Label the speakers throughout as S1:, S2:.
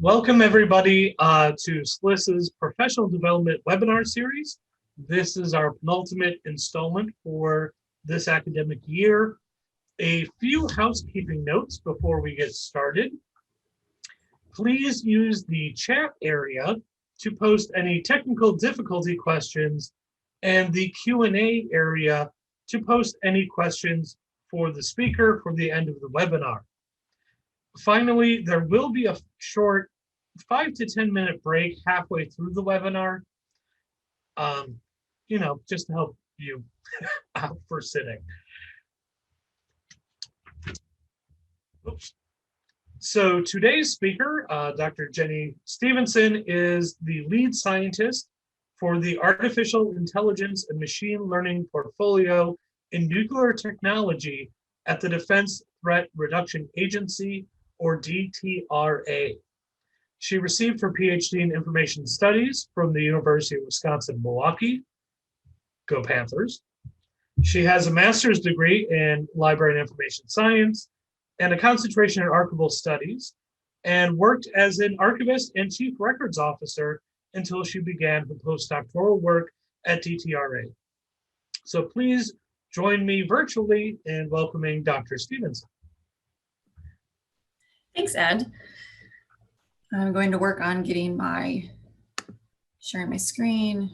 S1: Welcome everybody to SLIS's Professional Development Webinar Series. This is our penultimate installment for this academic year. A few housekeeping notes before we get started. Please use the chat area to post any technical difficulty questions and the Q&A area to post any questions for the speaker for the end of the webinar. Finally, there will be a short 5 to 10 minute break halfway through the webinar, just to help you out for sitting. Oops. So today's speaker, Dr. Jenny Stevenson, is the lead scientist for the Artificial Intelligence and Machine Learning portfolio in nuclear technology at the Defense Threat Reduction Agency, or DTRA. She received her PhD in Information Studies from the University of Wisconsin-Milwaukee. Go Panthers. She has a master's degree in Library and Information Science and a concentration in archival studies, and worked as an archivist and chief records officer until she began her postdoctoral work at DTRA. So please join me virtually in welcoming Dr. Stevenson.
S2: Thanks, Ed. I'm going to work on getting sharing my screen.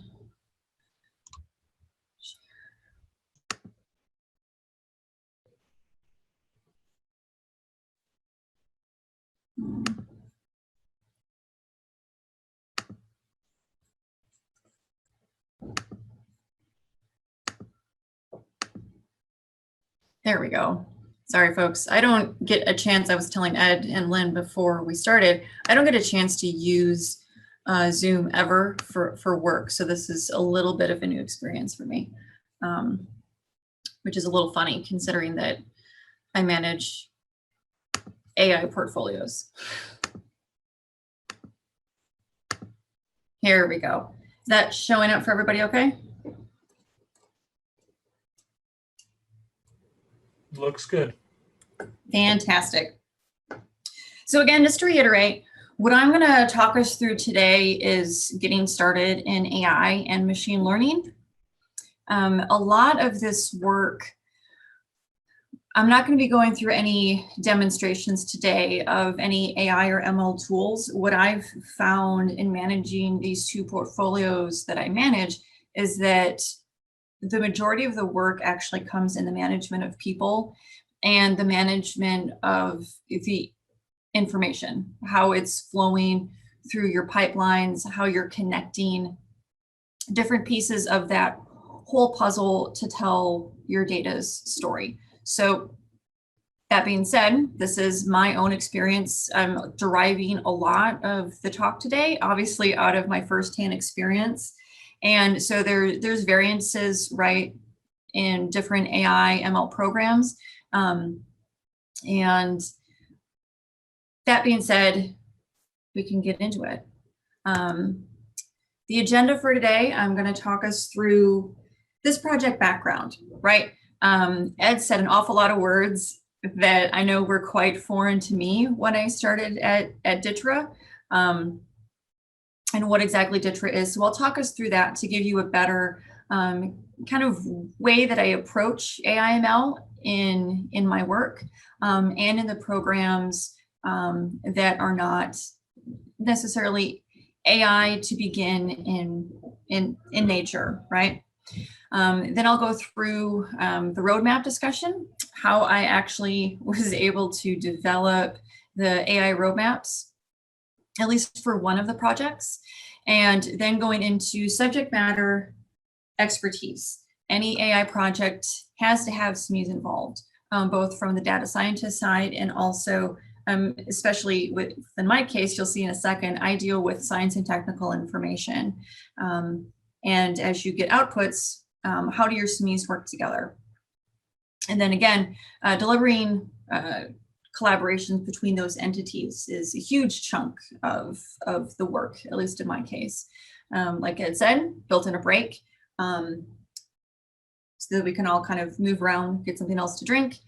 S2: There we go. Sorry, folks. I don't get a chance. I was telling Ed and Lynn before we started, I don't get a chance to use Zoom ever for work. So this is a little bit of a new experience for me, which is a little funny considering that I manage AI portfolios. Here we go. Is that showing up for everybody okay?
S1: Looks good.
S2: Fantastic. So again, just to reiterate, what I'm going to talk us through today is getting started in AI and machine learning. A lot of this work, I'm not going to be going through any demonstrations today of any AI or ML tools. What I've found in managing these two portfolios that I manage is that the majority of the work actually comes in the management of people and the management of the information, how it's flowing through your pipelines, how you're connecting different pieces of that whole puzzle to tell your data's story. So that being said, this is my own experience. I'm deriving a lot of the talk today, obviously out of my firsthand experience. And so there's variances, right, in different AI ML programs. And that being said, we can get into it. The agenda for today, I'm going to talk us through this project background, right? Ed said an awful lot of words that I know were quite foreign to me when I started at DTRA. And what exactly DTRA is. So I'll talk us through that to give you a better kind of way that I approach AI/ML in my work and in the programs that are not necessarily AI to begin in nature, right? Then I'll go through the roadmap discussion, how I actually was able to develop the AI roadmaps, at least for one of the projects, and then going into subject matter expertise. Any AI project has to have SMEs involved, both from the data scientist side and also, especially in my case, you'll see in a second, I deal with science and technical information. And as you get outputs, how do your SMEs work together? And then again, delivering collaborations between those entities is a huge chunk of the work, at least in my case. Like Ed said, built in a break so that we can all kind of move around, get something else to drink.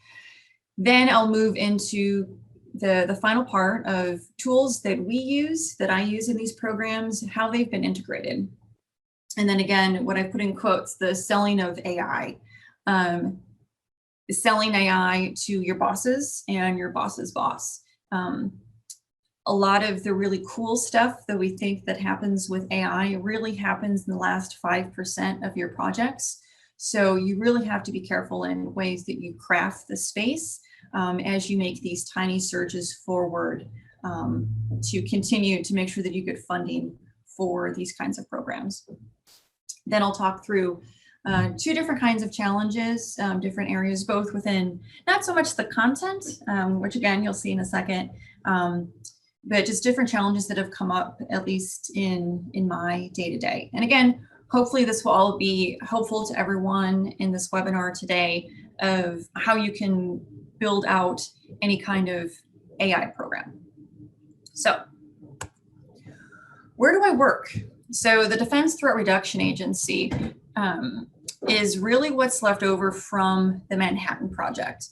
S2: Then I'll move into the final part of tools that I use in these programs, how they've been integrated. And then again, what I put in quotes, the selling of AI. Selling AI to your bosses and your boss's boss. A lot of the really cool stuff that we think that happens with AI really happens in the last 5% of your projects. So you really have to be careful in ways that you craft the space as you make these tiny surges forward to continue to make sure that you get funding for these kinds of programs. Then I'll talk through two different kinds of challenges, different areas, both within not so much the content, which again, you'll see in a second, but just different challenges that have come up, at least in my day-to-day. And again, hopefully this will all be helpful to everyone in this webinar today of how you can build out any kind of AI program. So where do I work? So the Defense Threat Reduction Agency is really what's left over from the Manhattan Project.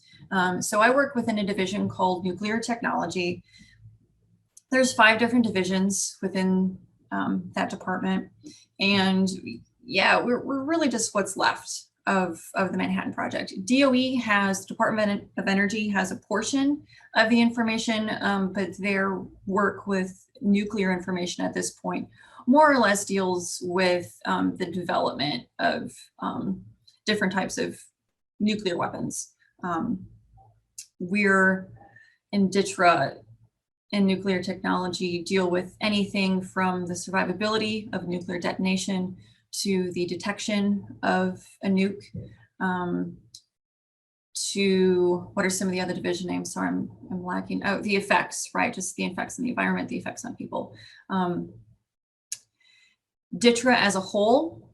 S2: So I work within a division called Nuclear Technology. There's 5 different divisions within that department. And yeah, we're really just what's left of the Manhattan Project. DOE has, Department of Energy has a portion of the information, but their work with nuclear information at this point more or less deals with the development of different types of nuclear weapons. We're in DITRA in nuclear technology deal with anything from the survivability of nuclear detonation to the detection of a nuke, to what are some of the other division names? Sorry, I'm lacking. Oh, the effects, right? Just the effects on the environment, the effects on people. DITRA as a whole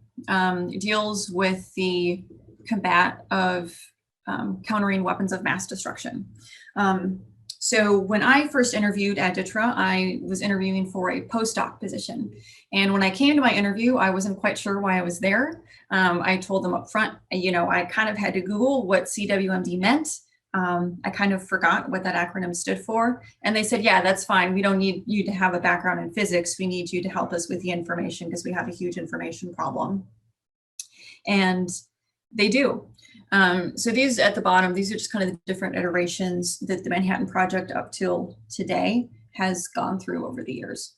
S2: deals with the combat of countering weapons of mass destruction. So when I first interviewed at DITRA, I was interviewing for a postdoc position. And when I came to my interview, I wasn't quite sure why I was there. I told them up front, I kind of had to Google what CWMD meant. I kind of forgot what that acronym stood for. And they said, yeah, that's fine. We don't need you to have a background in physics. We need you to help us with the information because we have a huge information problem. And they do. So these at the bottom, these are just kind of the different iterations that the Manhattan Project up till today has gone through over the years.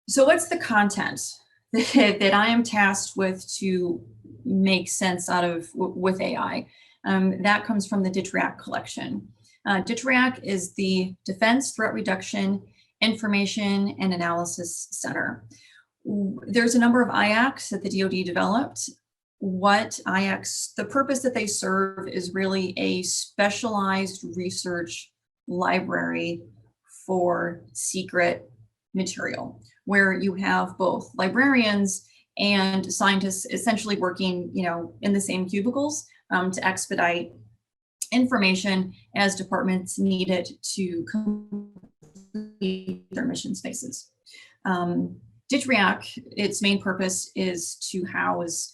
S2: So what's the content that I am tasked with to make sense out of with AI? That comes from the DITRAC collection. DITRAC is the Defense Threat Reduction Information and Analysis Center. There's a number of IACs that the DoD developed. What IACs, the purpose that they serve is really a specialized research library for secret material, where you have both librarians and scientists essentially working, in the same cubicles to expedite information as departments need it to complete their mission spaces. DITRAC, its main purpose is to house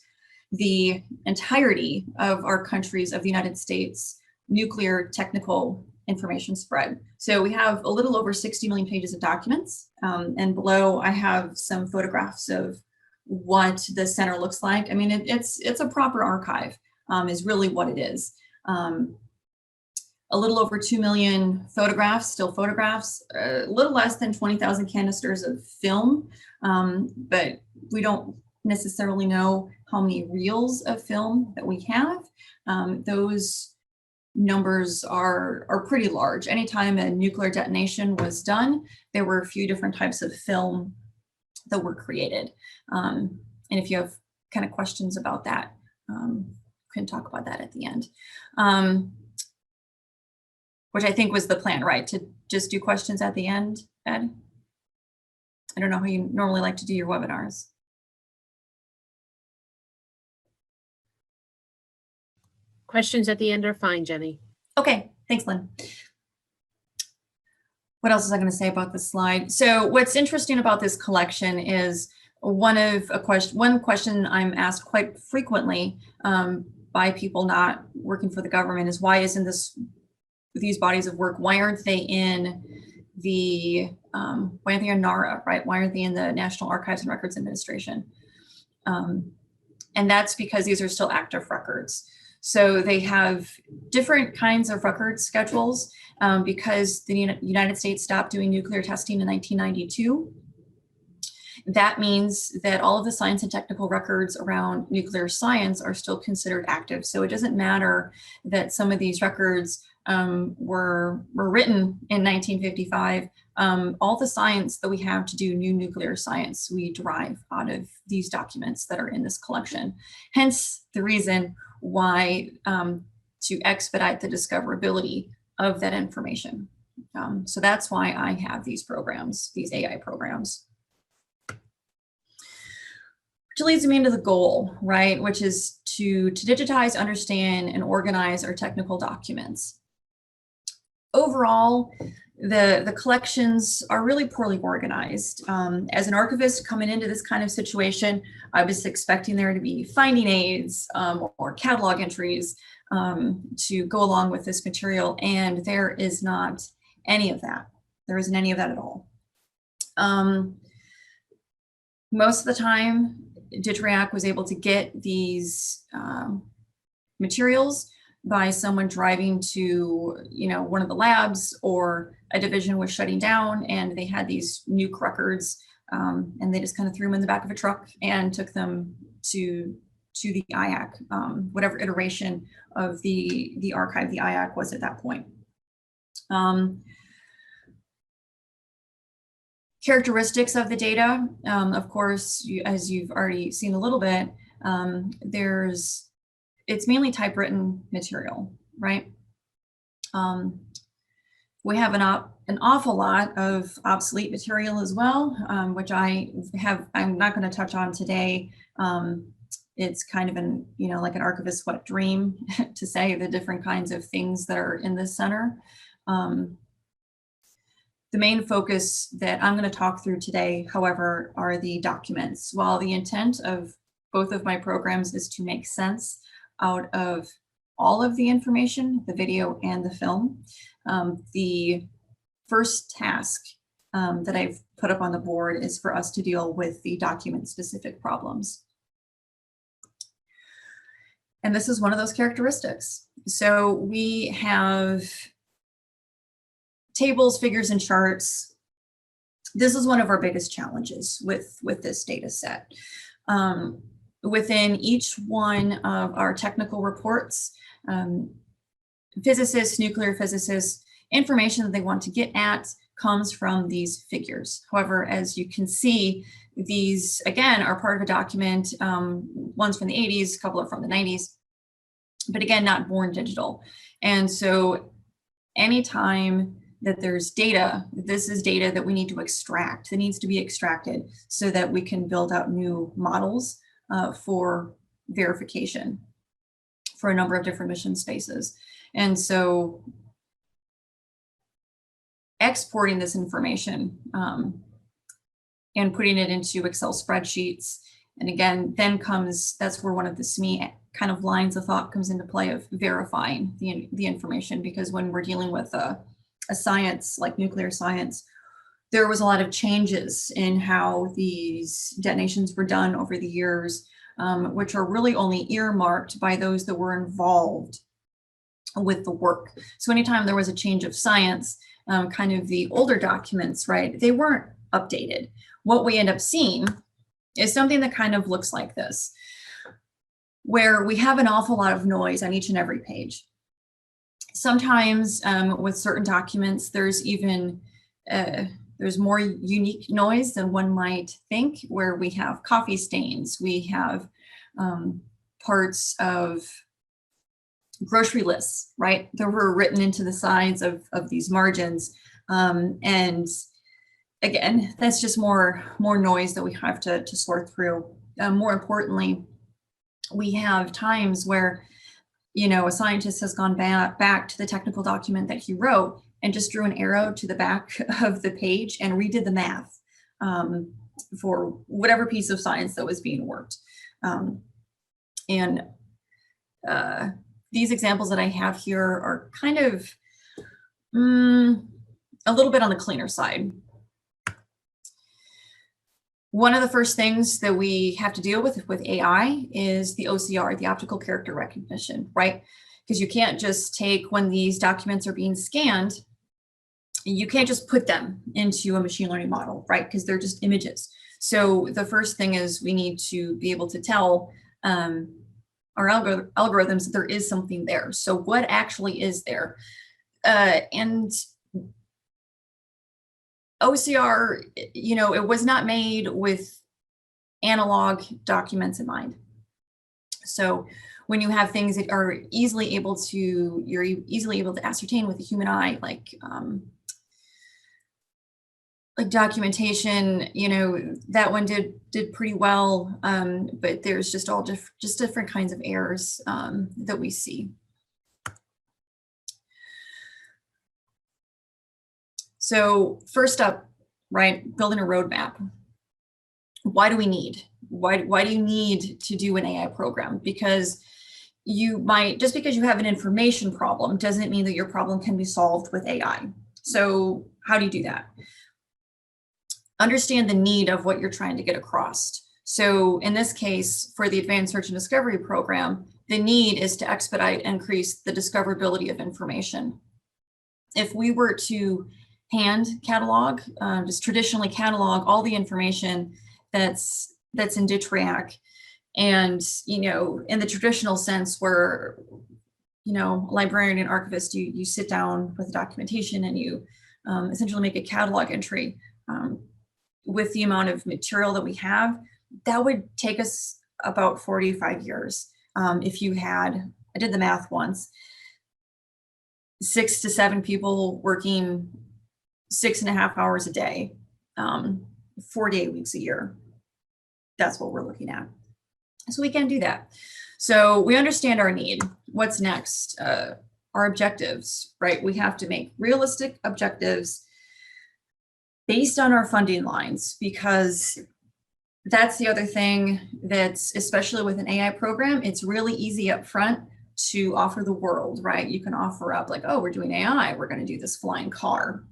S2: the entirety of our countries, of the United States, nuclear technical information spread. So we have a little over 60 million pages of documents, and below I have some photographs of what the center looks like. I mean, it's a proper archive, is really what it is. A little over 2 million photographs, still photographs, a little less than 20,000 canisters of film, but we don't necessarily know how many reels of film that we have. Those numbers are pretty large. Anytime a nuclear detonation was done, there were a few different types of film that were created. And if you have kind of questions about that, can talk about that at the end. Which I think was the plan, right? To just do questions at the end, Ed? I don't know how you normally like to do your webinars.
S3: Questions at the end are fine, Jenny.
S2: Okay, thanks, Lynn. What else was I going to say about this slide? So what's interesting about this collection is one question I'm asked quite frequently by people not working for the government is, why isn't this these bodies of work, why aren't they in the, why aren't they in NARA, right? Why aren't they in the National Archives and Records Administration? And that's because these are still active records. So they have different kinds of record schedules because the United States stopped doing nuclear testing in 1992. That means that all of the science and technical records around nuclear science are still considered active. So it doesn't matter that some of these records were written in 1955. All the science that we have to do new nuclear science, we derive out of these documents that are in this collection. Hence the reason why to expedite the discoverability of that information. So that's why I have these programs, these AI programs. Which leads me into the goal, right? Which is to digitize, understand, and organize our technical documents. Overall, the collections are really poorly organized. As an archivist coming into this kind of situation, I was expecting there to be finding aids or catalog entries to go along with this material, and there is not any of that. There isn't any of that at all. Most of the time, DITRIAC was able to get these materials by someone driving to, one of the labs, or a division was shutting down and they had these nuke records and they just kind of threw them in the back of a truck and took them to the IAC, whatever iteration of the archive the IAC was at that point. Characteristics of the data, of course, as you've already seen a little bit, it's mainly typewritten material, right? We have an awful lot of obsolete material as well, which I'm not going to touch on today. It's kind of like an archivist's wet dream to say the different kinds of things that are in this center. The main focus that I'm going to talk through today, however, are the documents. While the intent of both of my programs is to make sense out of all of the information, the video and the film, the first task that I've put up on the board is for us to deal with the document-specific problems. And this is one of those characteristics. So we have tables, figures, and charts. This is one of our biggest challenges with this data set. Within each one of our technical reports, physicists, nuclear physicists, information that they want to get at comes from these figures. However, as you can see, these, again, are part of a document. One's from the 80s, a couple are from the 90s, but again, not born digital. And so anytime that there's data, this is data that we need to extract, that needs to be extracted so that we can build out new models for verification for a number of different mission spaces. And so exporting this information and putting it into Excel spreadsheets. And again, then that's where one of the SME kind of lines of thought comes into play of verifying the information, because when we're dealing with a science like nuclear science, there was a lot of changes in how these detonations were done over the years, which are really only earmarked by those that were involved with the work. So anytime there was a change of science, kind of the older documents, right, they weren't updated. What we end up seeing is something that kind of looks like this, where we have an awful lot of noise on each and every page. Sometimes with certain documents, there's even there's more unique noise than one might think, where we have coffee stains, we have parts of grocery lists, right, that were written into the sides of these margins. And again, that's just more noise that we have to sort through. More importantly, we have times where, a scientist has gone back to the technical document that he wrote and just drew an arrow to the back of the page and redid the math for whatever piece of science that was being worked. These examples that I have here are kind of A little bit on the cleaner side. One of the first things that we have to deal with AI is the OCR, the optical character recognition, right? Because you can't just take, when these documents are being scanned, you can't just put them into a machine learning model, right? Because they're just images. So the first thing is we need to be able to tell our algorithms that there is something there. So what actually is there? And OCR, it was not made with analog documents in mind. So when you have things that are you're easily able to ascertain with the human eye, like documentation, that one did pretty well, but there's just different kinds of errors that we see. So first up, right, building a roadmap. Why do we need? Why do you need to do an AI program? Because just because you have an information problem doesn't mean that your problem can be solved with AI. So how do you do that? Understand the need of what you're trying to get across. So in this case, for the Advanced Search and Discovery program, the need is to expedite and increase the discoverability of information. If we were to hand catalog, just traditionally catalog all the information that's in DITRIAC, and in the traditional sense where librarian and archivist, you sit down with the documentation and you essentially make a catalog entry with the amount of material that we have, that would take us about 45 years. If you had, I did the math once, 6 to 7 people working 6.5 hours a day, 48 weeks a year. That's what we're looking at. So we can do that. So we understand our need. What's next? Our objectives, right? We have to make realistic objectives based on our funding lines, because that's the other thing that's, especially with an AI program, it's really easy up front to offer the world, right? You can offer up like, oh, we're doing AI, we're going to do this flying car.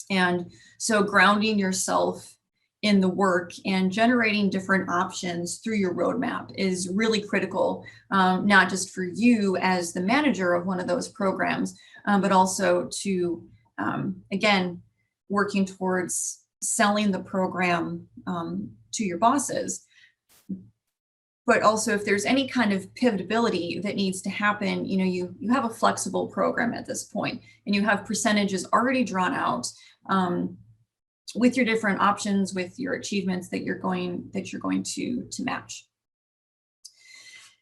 S2: And so grounding yourself in the work and generating different options through your roadmap is really critical, not just for you as the manager of one of those programs, but also to, again, working towards selling the program to your bosses. But also, if there's any kind of pivotability that needs to happen, you have a flexible program at this point, and you have percentages already drawn out with your different options, with your achievements that you're going to match.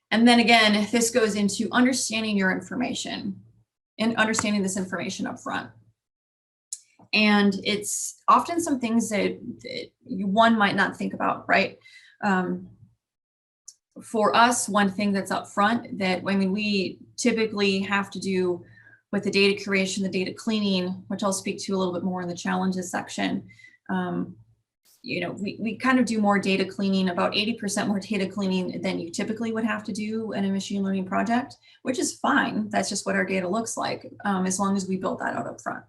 S2: And then again, this goes into understanding your information and understanding this information up front. And it's often some things that one might not think about, right? For us, one thing that's up front that, we typically have to do with the data curation, the data cleaning, which I'll speak to a little bit more in the challenges section. We kind of do more data cleaning, about 80% more data cleaning than you typically would have to do in a machine learning project, which is fine. That's just what our data looks like, as long as we build that out up front.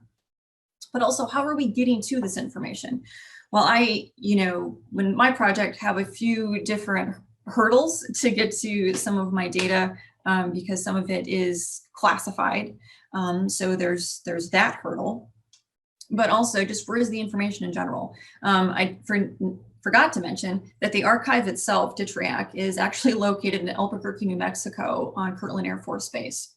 S2: But also, how are we getting to this information? Well, when my project have a few different hurdles to get to some of my data, because some of it is classified. So there's that hurdle, but also just where is the information in general? I forgot to mention that the archive itself, DITRIAC, is actually located in Albuquerque, New Mexico on Kirtland Air Force Base.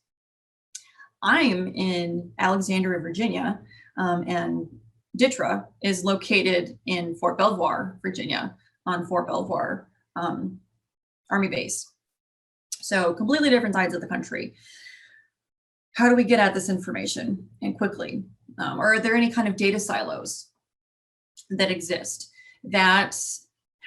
S2: I'm in Alexandria, Virginia, and DITRA is located in Fort Belvoir, Virginia, on Fort Belvoir Army Base. So completely different sides of the country. How do we get at this information and quickly? Or are there any kind of data silos that exist? That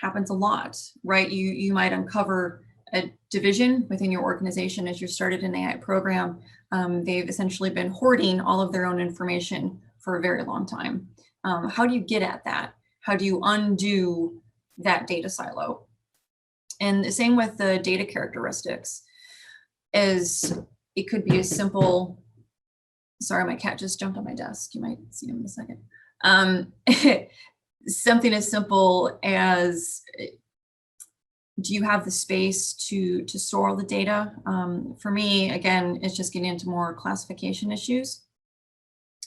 S2: happens a lot, right? You might uncover a division within your organization as you started an AI program. They've essentially been hoarding all of their own information for a very long time. How do you get at that? How do you undo that data silo? And the same with the data characteristics, is it could be as simple Sorry, my cat just jumped on my desk. You might see him in a second. Something as simple as, do you have the space to store all the data? For me, again, it's just getting into more classification issues.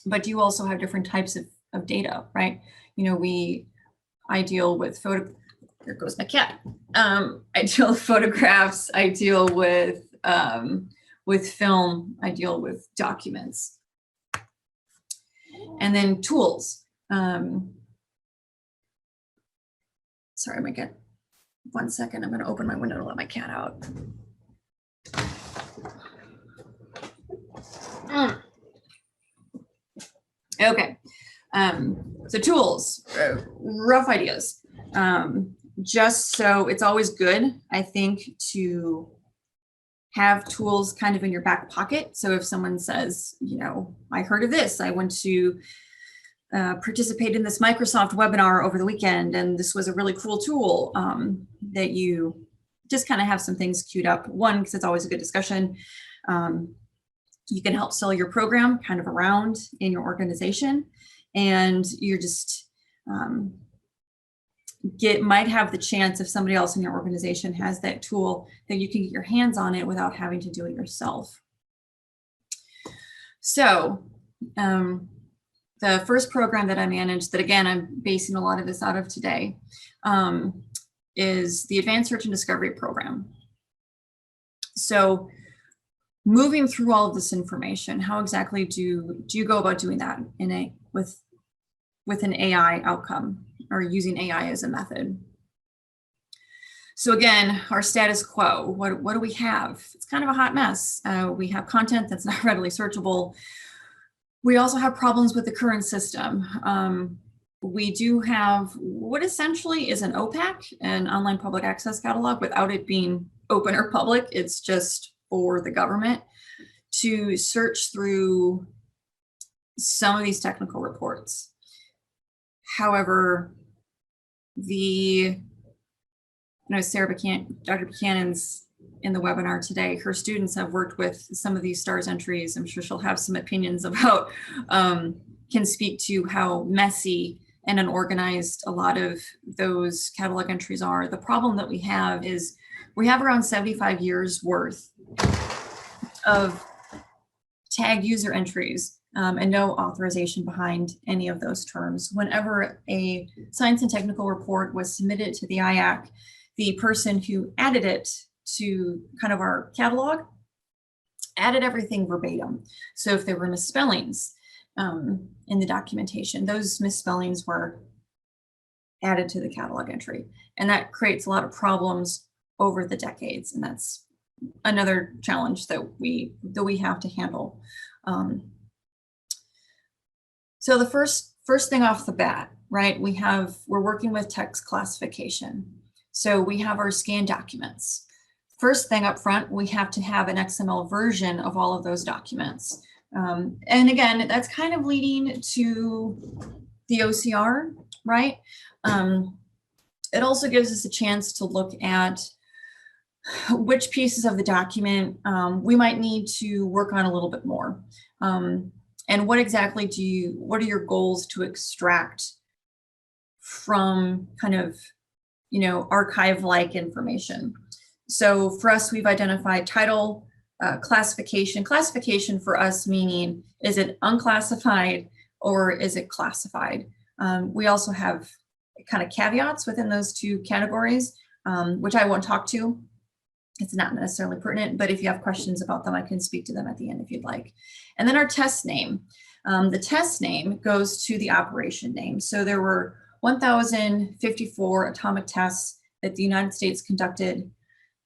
S2: But you also have different types of data, right? You know, I deal with there goes my cat. I deal with photographs, I deal with film, I deal with documents. And then tools. Sorry, my cat. 1 second, I'm going to open my window to let my cat out. Okay, so tools, rough ideas. Just so it's always good, I think, to have tools kind of in your back pocket. So if someone says, you know, I heard of this, I went to participate in this Microsoft webinar over the weekend, and this was a really cool tool, that you just kind of have some things queued up. One, because it's always a good discussion. You can help sell your program kind of around in your organization, and you're just might have the chance, if somebody else in your organization has that tool, that you can get your hands on it without having to do it yourself. So the first program that I managed, that again, I'm basing a lot of this out of today, is the Advanced Search and Discovery Program. So moving through all of this information, how exactly do you go about doing that with an AI outcome, or using AI as a method? So again, our status quo, what do we have? It's kind of a hot mess. We have content that's not readily searchable. We also have problems with the current system. We do have what essentially is an OPAC, an online public access catalog, without it being open or public. It's just for the government to search through some of these technical reports. However, Dr. Buchanan's in the webinar today. Her students have worked with some of these STARS entries. I'm sure she'll have some opinions about, can speak to how messy and unorganized a lot of those catalog entries are. The problem that we have is we have around 75 years worth of tagged user entries, and no authorization behind any of those terms. Whenever a science and technical report was submitted to the IAC, the person who added it to kind of our catalog added everything verbatim. So if there were misspellings in the documentation, those misspellings were added to the catalog entry. And that creates a lot of problems over the decades. And that's another challenge that we have to handle. So the first thing off the bat, right, we're working with text classification. So we have our scanned documents. First thing up front, we have to have an XML version of all of those documents. And again, that's kind of leading to the OCR, right? It also gives us a chance to look at which pieces of the document we might need to work on a little bit more. And what exactly what are your goals to extract from kind of, archive-like information? So for us, we've identified title, classification. Classification for us meaning, is it unclassified or is it classified? We also have kind of caveats within those two categories, which I won't talk to. It's not necessarily pertinent, but if you have questions about them, I can speak to them at the end if you'd like. And then our test name. The test name goes to the operation name. So there were 1,054 atomic tests that the United States conducted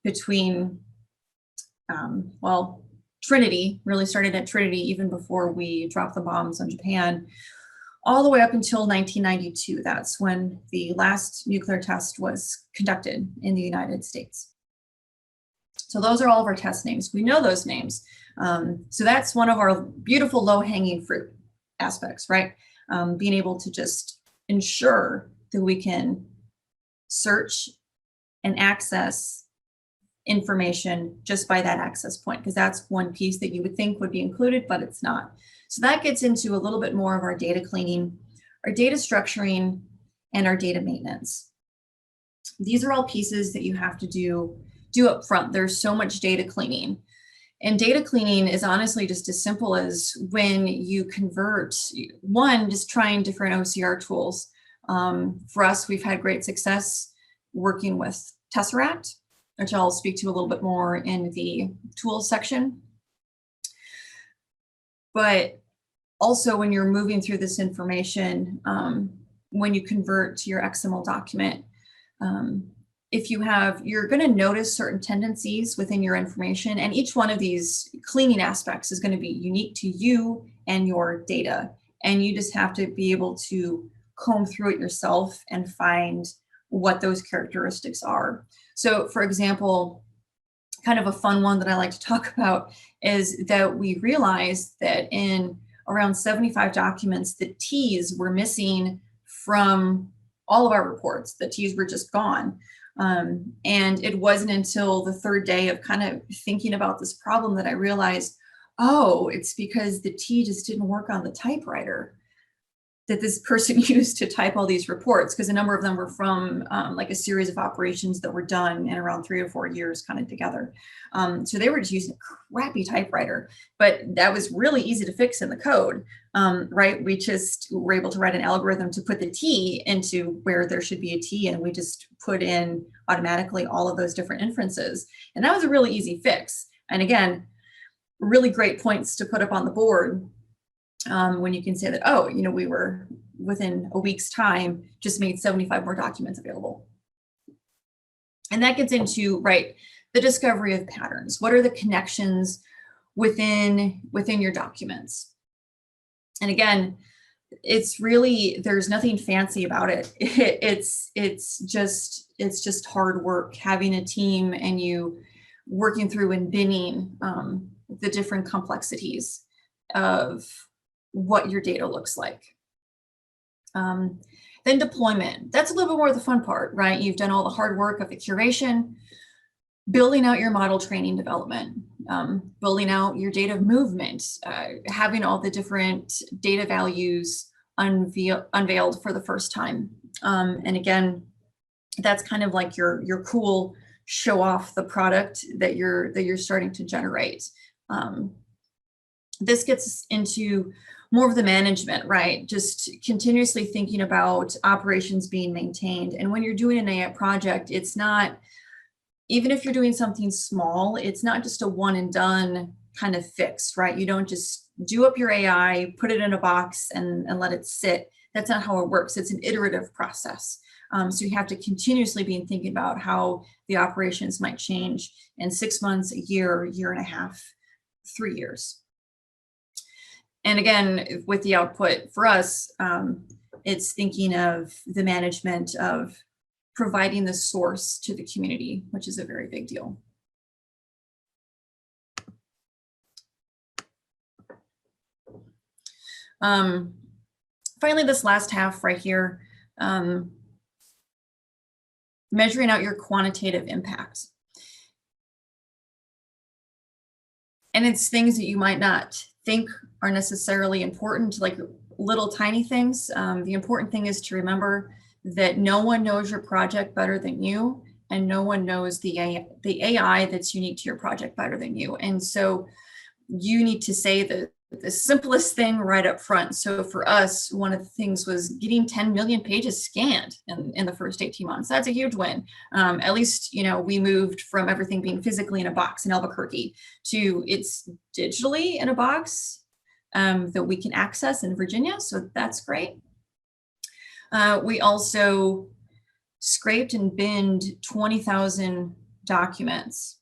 S2: between, Trinity, really started at Trinity even before we dropped the bombs on Japan, all the way up until 1992. That's when the last nuclear test was conducted in the United States. So those are all of our test names. We know those names. So that's one of our beautiful low-hanging fruit aspects, right? Being able to just ensure that we can search and access information just by that access point, because that's one piece that you would think would be included, but it's not. So that gets into a little bit more of our data cleaning, our data structuring, and our data maintenance. These are all pieces that you have to do up front. There's so much data cleaning. And data cleaning is honestly just as simple as when you convert, one, just trying different OCR tools. For us, we've had great success working with Tesseract, which I'll speak to a little bit more in the tools section. But also when you're moving through this information, when you convert to your XML document, if you have, you're going to notice certain tendencies within your information, and each one of these cleaning aspects is going to be unique to you and your data. And you just have to be able to comb through it yourself and find what those characteristics are. So for example, kind of a fun one that I like to talk about is that we realized that in around 75 documents, the T's were missing from all of our reports. The T's were just gone. And it wasn't until the third day of kind of thinking about this problem that I realized, oh, it's because the T just didn't work on the typewriter that this person used to type all these reports, because a number of them were from like a series of operations that were done in around 3 or 4 years kind of together. So they were just using a crappy typewriter, but that was really easy to fix in the code, right? We just were able to write an algorithm to put the T into where there should be a T, and we just put in automatically all of those different inferences. And that was a really easy fix. And again, really great points to put up on the board. When you can say that, oh, you know, we were within a week's time, just made 75 more documents available. And that gets into, right, the discovery of patterns. What are the connections within your documents? And again, it's really, there's nothing fancy about it. It's just hard work, having a team and you working through and binning the different complexities of what your data looks like. Then deployment. That's a little bit more of the fun part, right? You've done all the hard work of the curation, building out your model training development, building out your data movement, having all the different data values unveiled for the first time. And again, that's kind of like your cool show off the product that you're starting to generate. This gets into more of the management, right? Just continuously thinking about operations being maintained. And when you're doing an AI project, it's not, even if you're doing something small, it's not just a one and done kind of fix, right? You don't just do up your AI, put it in a box and let it sit. That's not how it works. It's an iterative process. So you have to continuously be thinking about how the operations might change in 6 months, a year and a half, 3 years. And again, with the output for us, it's thinking of the management of providing the source to the community, which is a very big deal. Finally, this last half right here, measuring out your quantitative impact. And it's things that you might not think are necessarily important, like little tiny things. The important thing is to remember that no one knows your project better than you, and no one knows the AI that's unique to your project better than you. And so you need to say the simplest thing right up front. So for us, one of the things was getting 10 million pages scanned in the first 18 months. That's a huge win. At least, you know, we moved from everything being physically in a box in Albuquerque to it's digitally in a box that we can access in Virginia. So that's great. We also scraped and binned 20,000 documents.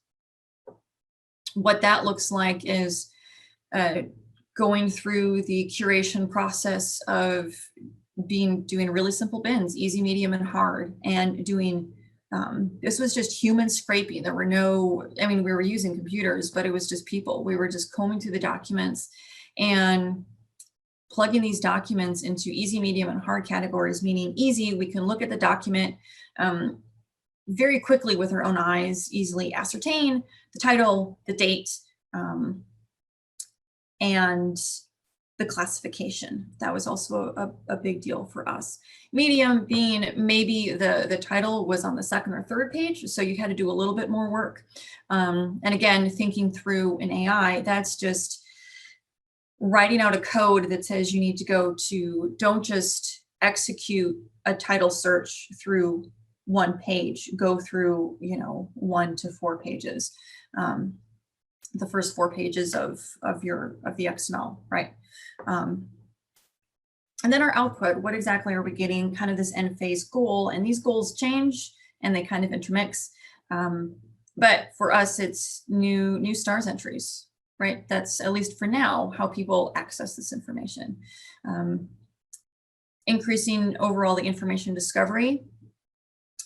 S2: What that looks like is going through the curation process of doing really simple bins, easy, medium, and hard, and doing, this was just human scraping. There were no, I mean, we were using computers, but it was just people. We were just combing through the documents and plugging these documents into easy, medium, and hard categories, meaning easy, we can look at the document very quickly with our own eyes, easily ascertain the title, the date, and the classification. That was also a big deal for us. Medium being maybe the title was on the second or third page, so you had to do a little bit more work. And again, thinking through an AI, that's just writing out a code that says you need to go to, don't just execute a title search through one page, go through, 1 to 4 pages. The first 4 pages of the XML, right? And then our output, what exactly are we getting? Kind of this end phase goal, and these goals change and they kind of intermix. But for us, it's new stars entries, right? That's, at least for now, how people access this information. Increasing overall the information discovery,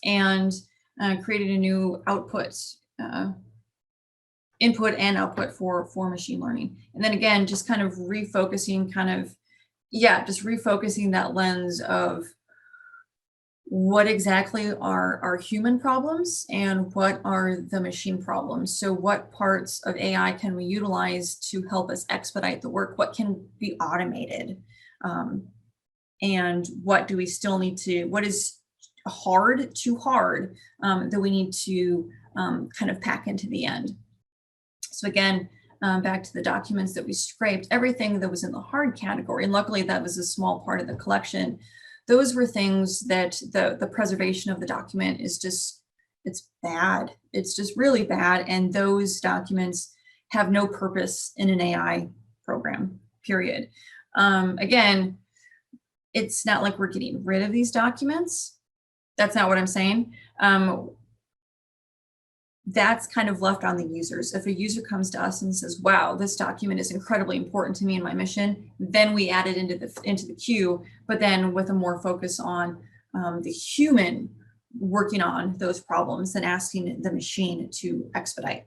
S2: and creating a new output, input and output for machine learning. And then again, just kind of refocusing, just refocusing that lens of what exactly are human problems and what are the machine problems. So what parts of AI can we utilize to help us expedite the work? What can be automated? And what do we still need to, what is too hard that we need to kind of pack into the end? So again, back to the documents that we scraped, everything that was in the hard category, and luckily that was a small part of the collection, those were things that the preservation of the document is just, it's bad. It's just really bad. And those documents have no purpose in an AI program, period. Again, it's not like we're getting rid of these documents. That's not what I'm saying. That's kind of left on the users. If a user comes to us and says, wow, this document is incredibly important to me and my mission, then we add it into the queue, but then with a more focus on the human working on those problems than asking the machine to expedite.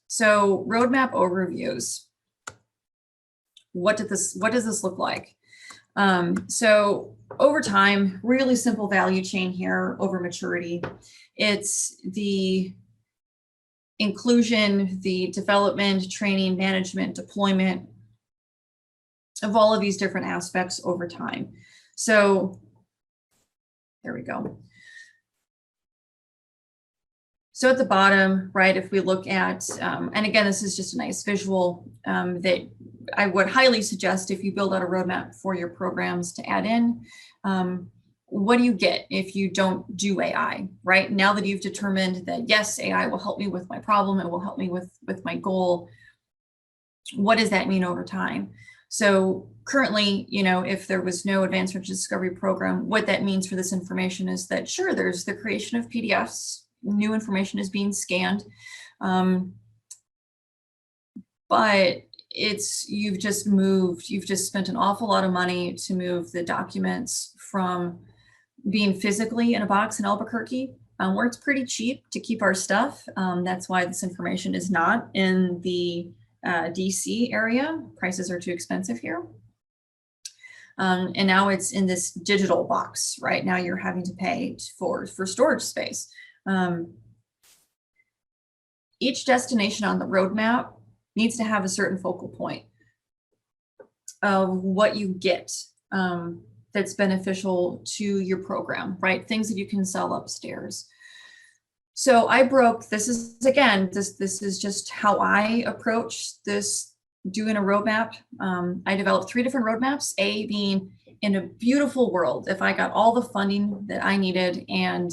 S2: So roadmap overviews. What does this look like? So over time, really simple value chain here over maturity. It's the inclusion, the development, training, management, deployment of all of these different aspects over time. So there we go. So at the bottom, right, if we look at, and again, this is just a nice visual that I would highly suggest if you build out a roadmap for your programs to add in. What do you get if you don't do AI, right? Now that you've determined that, yes, AI will help me with my problem, it will help me with my goal, what does that mean over time? So currently, if there was no advanced search discovery program, what that means for this information is that, sure, there's the creation of PDFs, new information is being scanned, but you've just spent an awful lot of money to move the documents from being physically in a box in Albuquerque, where it's pretty cheap to keep our stuff. That's why this information is not in the DC area. Prices are too expensive here. And now it's in this digital box, right? Now you're having to pay for storage space. Each destination on the roadmap needs to have a certain focal point of what you get that's beneficial to your program, right? Things that you can sell upstairs. So I broke, this is just how I approach this, doing a roadmap. I developed 3 different roadmaps, A being in a beautiful world, if I got all the funding that I needed and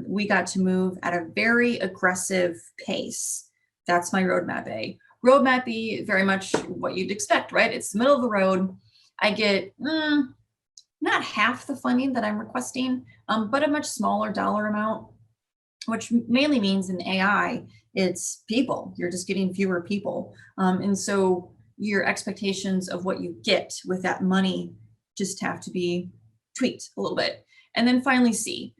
S2: we got to move at a very aggressive pace. That's my roadmap A. Roadmap B, very much what you'd expect, right? It's the middle of the road. I get not half the funding that I'm requesting, but a much smaller dollar amount, which mainly means in AI, it's people. You're just getting fewer people. And so your expectations of what you get with that money just have to be tweaked a little bit. And then finally C,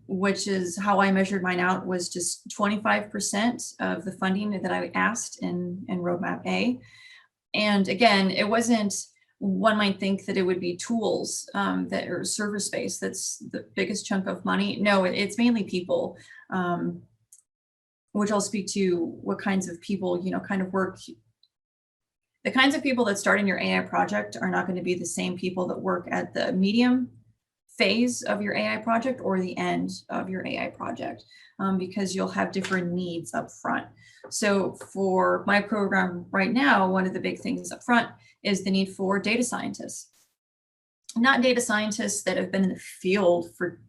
S2: which is how I measured mine out, was just 25% of the funding that I asked in roadmap A. And again, it wasn't, one might think that it would be tools that are server space that's the biggest chunk of money. No, it's mainly people. which I'll speak to what kinds of people, kind of work. The kinds of people that start in your AI project are not going to be the same people that work at the medium phase of your AI project or the end of your AI project, because you'll have different needs up front. So for my program right now, one of the big things up front is the need for data scientists. Not data scientists that have been in the field for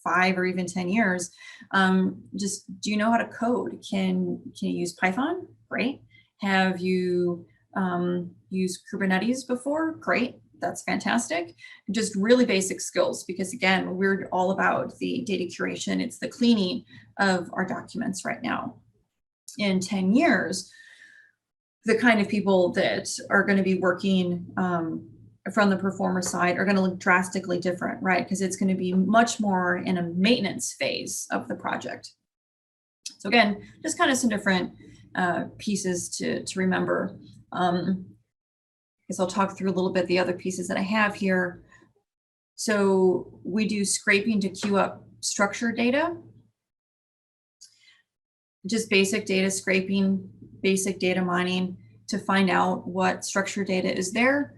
S2: 5 or even 10 years. Just, do you know how to code? Can you use Python? Great. Have you used Kubernetes before? Great. That's fantastic. Just really basic skills, because again, we're all about the data curation. It's the cleaning of our documents right now. In 10 years, the kind of people that are going to be working from the performer side are going to look drastically different, right? Because it's going to be much more in a maintenance phase of the project. So again, just kind of some different pieces to remember. I'll talk through a little bit the other pieces that I have here. So we do scraping to queue up structured data. Just basic data scraping, basic data mining to find out what structured data is there.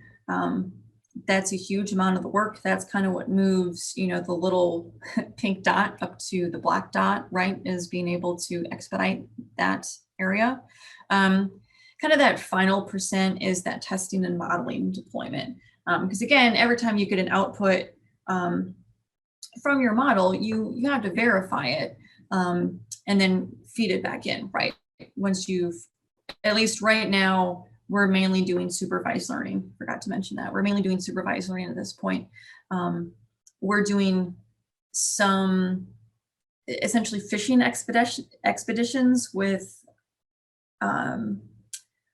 S2: That's a huge amount of the work. That's kind of what moves, the little pink dot up to the black dot, right? Is being able to expedite that area. Kind of that final percent is that testing and modeling deployment. Because again, every time you get an output from your model, you have to verify it and then feed it back in, right? Once you've, at least right now, we're mainly doing supervised learning. Forgot to mention that. We're mainly doing supervised learning at this point. We're doing some essentially fishing expeditions with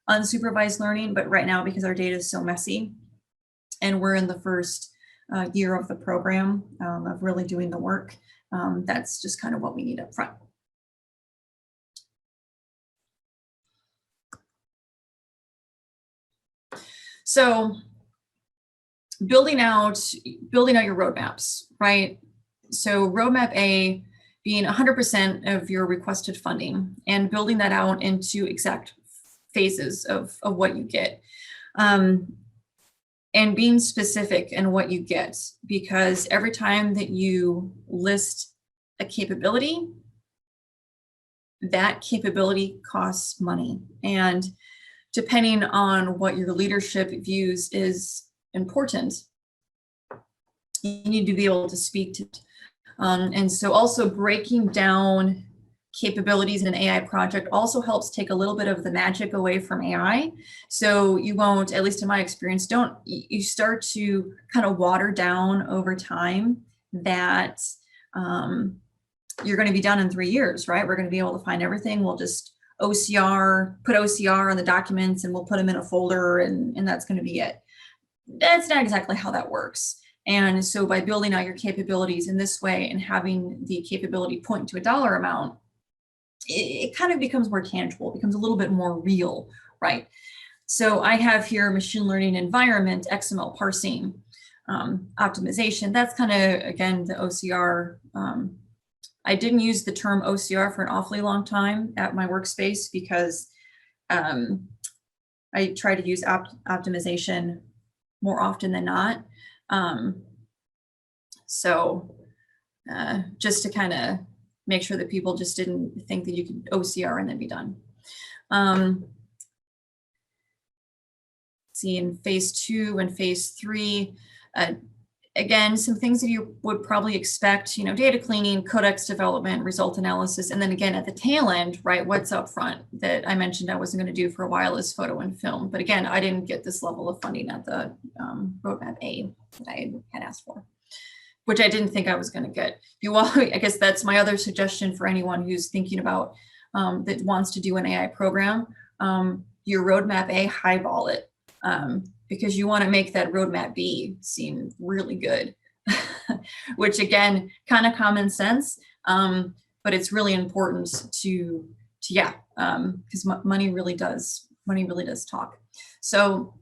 S2: unsupervised learning, but right now, because our data is so messy and we're in the first year of the program of really doing the work, that's just kind of what we need up front. So building out your roadmaps, right? So roadmap A being 100% of your requested funding and building that out into exact phases of what you get. And being specific in what you get, because every time that you list a capability, that capability costs money. And depending on what your leadership views is important, you need to be able to speak to it. And so also breaking down capabilities in an AI project also helps take a little bit of the magic away from AI. So you won't, at least in my experience, you start to kind of water down over time that you're going to be done in 3 years, right? We're going to be able to find everything. We'll just put OCR on the documents and we'll put them in a folder and that's going to be it. That's not exactly how that works. And so by building out your capabilities in this way and having the capability point to a dollar amount, it kind of becomes more tangible, becomes a little bit more real, right? So I have here machine learning environment, XML parsing, optimization. That's kind of, again, the OCR. I didn't use the term OCR for an awfully long time at my workspace because I try to use optimization more often than not. Just to kind of make sure that people just didn't think that you could OCR and then be done. See, in phase 2 and phase 3, again, some things that you would probably expect, data cleaning, codex development, result analysis, and then again at the tail end, right, what's up front that I mentioned I wasn't going to do for a while is photo and film. But again, I didn't get this level of funding at the roadmap A that I had asked for, which I didn't think I was going to get. I guess that's my other suggestion for anyone who's thinking about that wants to do an AI program. Your roadmap A, highball it. Because you want to make that roadmap B seem really good, which again, kind of common sense, but it's really important to because money really does talk. So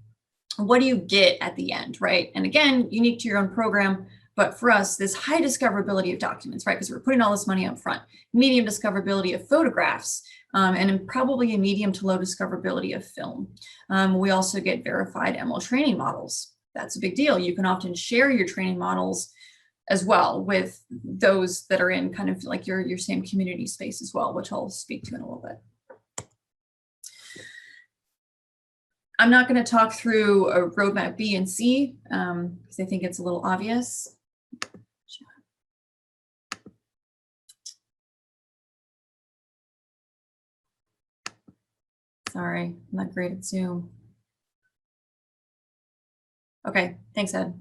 S2: what do you get at the end, right? And again, unique to your own program, But for us, this high discoverability of documents, right? Because we're putting all this money up front, medium discoverability of photographs, and probably a medium to low discoverability of film. We also get verified ML training models. That's a big deal. You can often share your training models as well with those that are in kind of like your same community space as well, which I'll speak to in a little bit. I'm not going to talk through a roadmap B and C because I think it's a little obvious. Sorry, I'm not great at Zoom. Okay, thanks, Ed.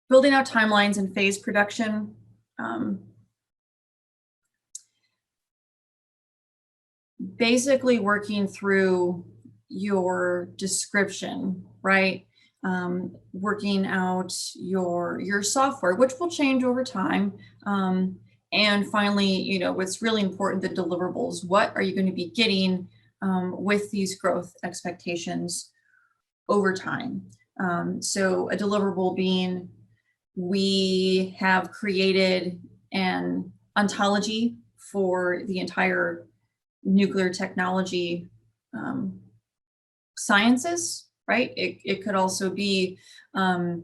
S2: Building out timelines and phase production. Basically working through your description, right? Working out your software, which will change over time. And finally, what's really important, the deliverables. What are you going to be getting with these growth expectations over time? So a deliverable being, we have created an ontology for the entire nuclear technology sciences, right? It could also be a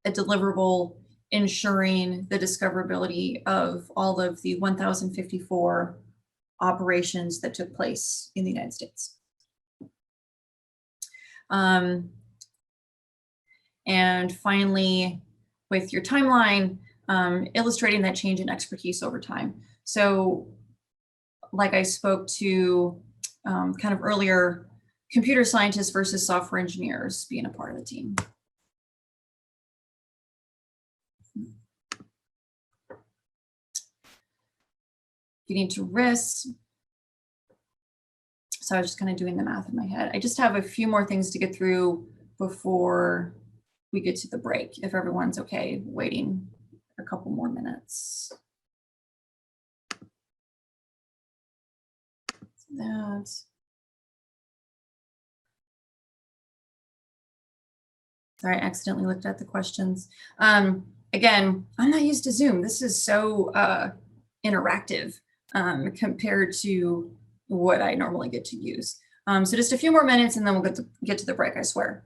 S2: deliverable ensuring the discoverability of all of the 1,054 operations that took place in the United States. And finally, with your timeline, illustrating that change in expertise over time. So like I spoke to kind of earlier, computer scientists versus software engineers being a part of the team. Getting to risks. So I was just kind of doing the math in my head. I just have a few more things to get through before we get to the break, if everyone's okay waiting a couple more minutes. That. Sorry, I accidentally looked at the questions. Again, I'm not used to Zoom. This is so interactive compared to what I normally get to use. So just a few more minutes and then we'll get to the break, I swear.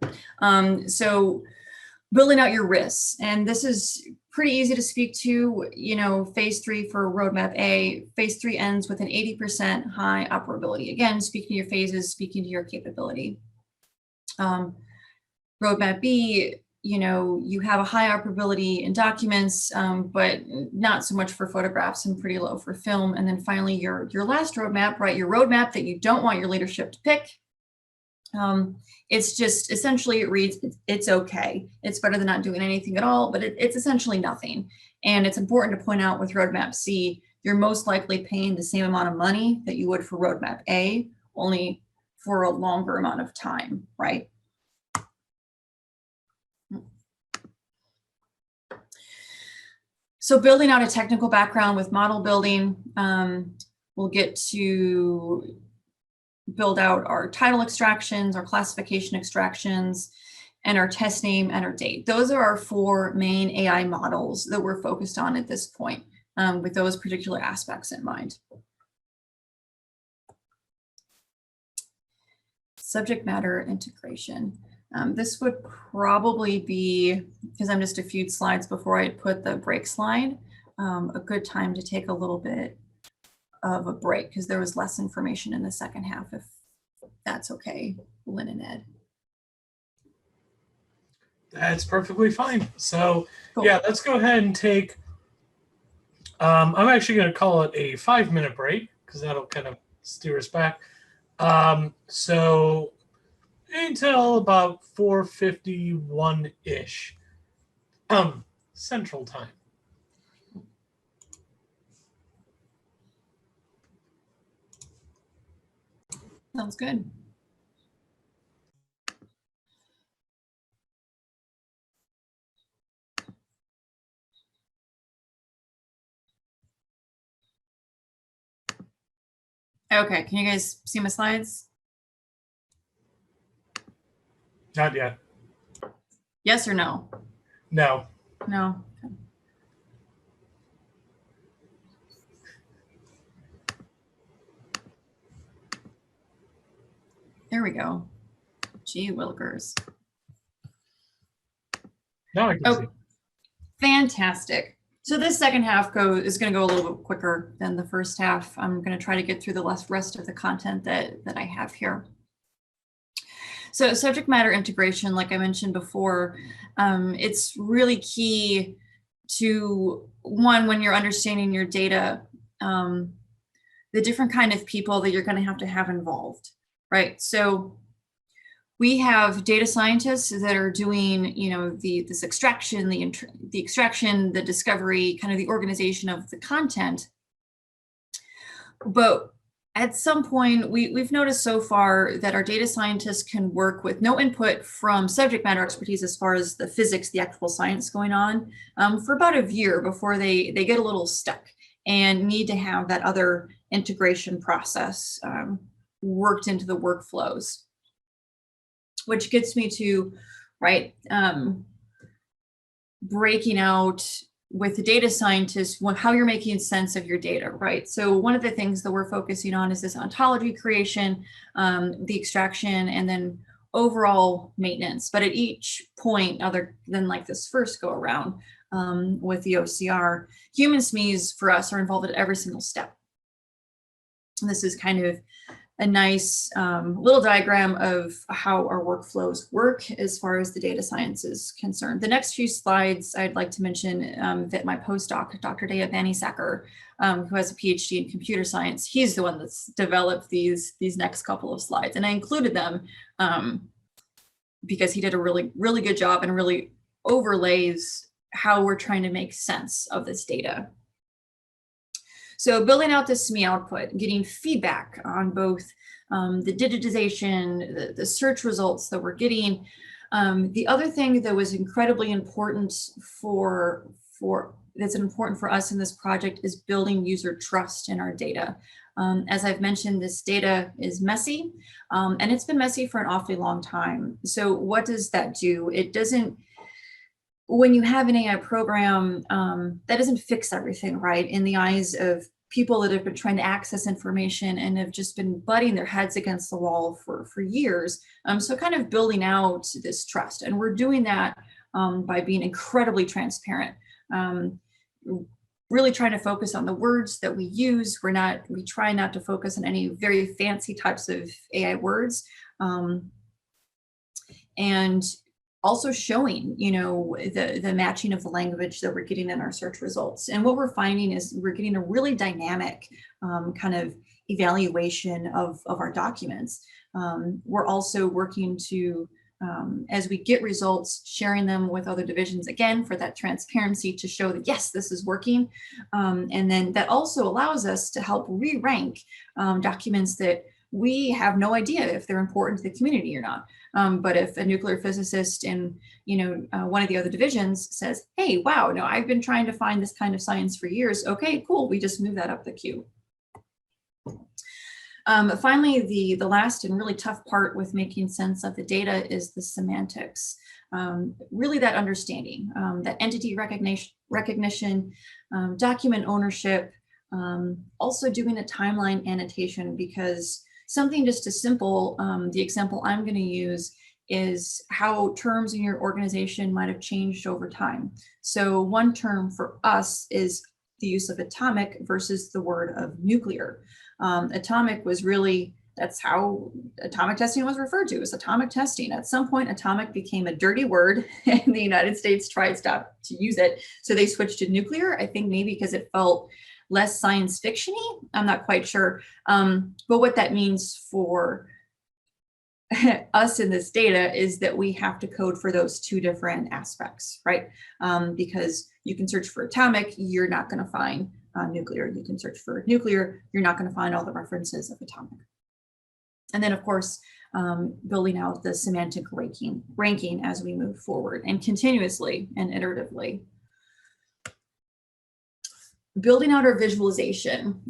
S2: So building out your risks, and this is pretty easy to speak to, phase 3 for roadmap A. Phase 3 ends with an 80% high operability. Again, speaking to your phases, speaking to your capability. Roadmap B, you have a high operability in documents, but not so much for photographs and pretty low for film. And then finally, your last roadmap, right? Your roadmap that you don't want your leadership to pick. It's just essentially it reads, it's okay. It's better than not doing anything at all, but it's essentially nothing. And it's important to point out with roadmap C, you're most likely paying the same amount of money that you would for roadmap A, only for a longer amount of time, right? So building out a technical background with model building, we'll get to build out our title extractions, our classification extractions, and our test name and our date. Those are our 4 main AI models that we're focused on at this point, with those particular aspects in mind. Subject matter integration. This would probably be, because I'm just a few slides before I put the break slide, a good time to take a little bit of a break because there was less information in the second half, if that's okay, Lynn and Ed.
S1: That's perfectly fine. So
S2: Cool.
S1: yeah, let's go ahead and take, I'm actually going to call it a 5-minute break because that'll kind of steer us back. So until about 4:51-ish Central Time.
S2: Sounds good. Okay, can you guys see my slides?
S1: Not yet.
S2: Yes or no?
S1: No.
S2: No. There we go. Gee willikers.
S1: Now I can
S2: Oh,
S1: see.
S2: fantastic. So this second half is going to go a little bit quicker than the first half. I'm going to try to get through the rest of the content that I have here. So subject matter integration, like I mentioned before, it's really key to, one, when you're understanding your data, the different kind of people that you're going to have involved, right? So we have data scientists that are doing, this extraction, the extraction, the discovery, kind of the organization of the content. But at some point, we've noticed so far that our data scientists can work with no input from subject matter expertise as far as the physics, the actual science going on, for about a year before they get a little stuck and need to have that other integration process worked into the workflows. Which gets me to, right, breaking out with the data scientists, how you're making sense of your data, right? So one of the things that we're focusing on is this ontology creation, the extraction, and then overall maintenance. But at each point, other than like this first go around with the OCR, human SMEs for us are involved at every single step. And this is kind of a nice little diagram of how our workflows work as far as the data science is concerned. The next few slides, I'd like to mention that my postdoc, Dr. Dea Bannisacker, who has a PhD in computer science, he's the one that's developed these next couple of slides. And I included them because he did a really, really good job and really overlays how we're trying to make sense of this data. So building out the SME output, getting feedback on both the digitization, the search results that we're getting. The other thing that was incredibly important that's important for us in this project is building user trust in our data. As I've mentioned, this data is messy, and it's been messy for an awfully long time. So what does that do? It doesn't, when you have an AI program, that doesn't fix everything, right? In the eyes of people that have been trying to access information and have just been butting their heads against the wall for years. So kind of building out this trust. And we're doing that by being incredibly transparent. Really trying to focus on the words that we use. We try not to focus on any very fancy types of AI words. And also showing, the matching of the language that we're getting in our search results. And what we're finding is we're getting a really dynamic kind of evaluation of our documents. We're also working to, as we get results, sharing them with other divisions, again, for that transparency to show that, yes, this is working. And then that also allows us to help re-rank documents that we have no idea if they're important to the community or not. But if a nuclear physicist in one of the other divisions says, hey, wow, no, I've been trying to find this kind of science for years. Okay, cool, we just move that up the queue. Finally, the last and really tough part with making sense of the data is the semantics. Really that understanding, that entity recognition, document ownership, also doing a timeline annotation, because something just as simple, the example I'm going to use is how terms in your organization might have changed over time. So one term for us is the use of atomic versus the word of nuclear. Atomic was really, that's how atomic testing was referred to, as atomic testing. At some point, atomic became a dirty word and the United States tried to use it. So they switched to nuclear, I think maybe because it felt less science fiction-y. I'm not quite sure. But what that means for us in this data is that we have to code for those two different aspects, right? Because you can search for atomic, you're not going to find nuclear. You can search for nuclear, you're not going to find all the references of atomic. And then, of course, building out the semantic ranking as we move forward, and continuously and iteratively. Building out our visualization.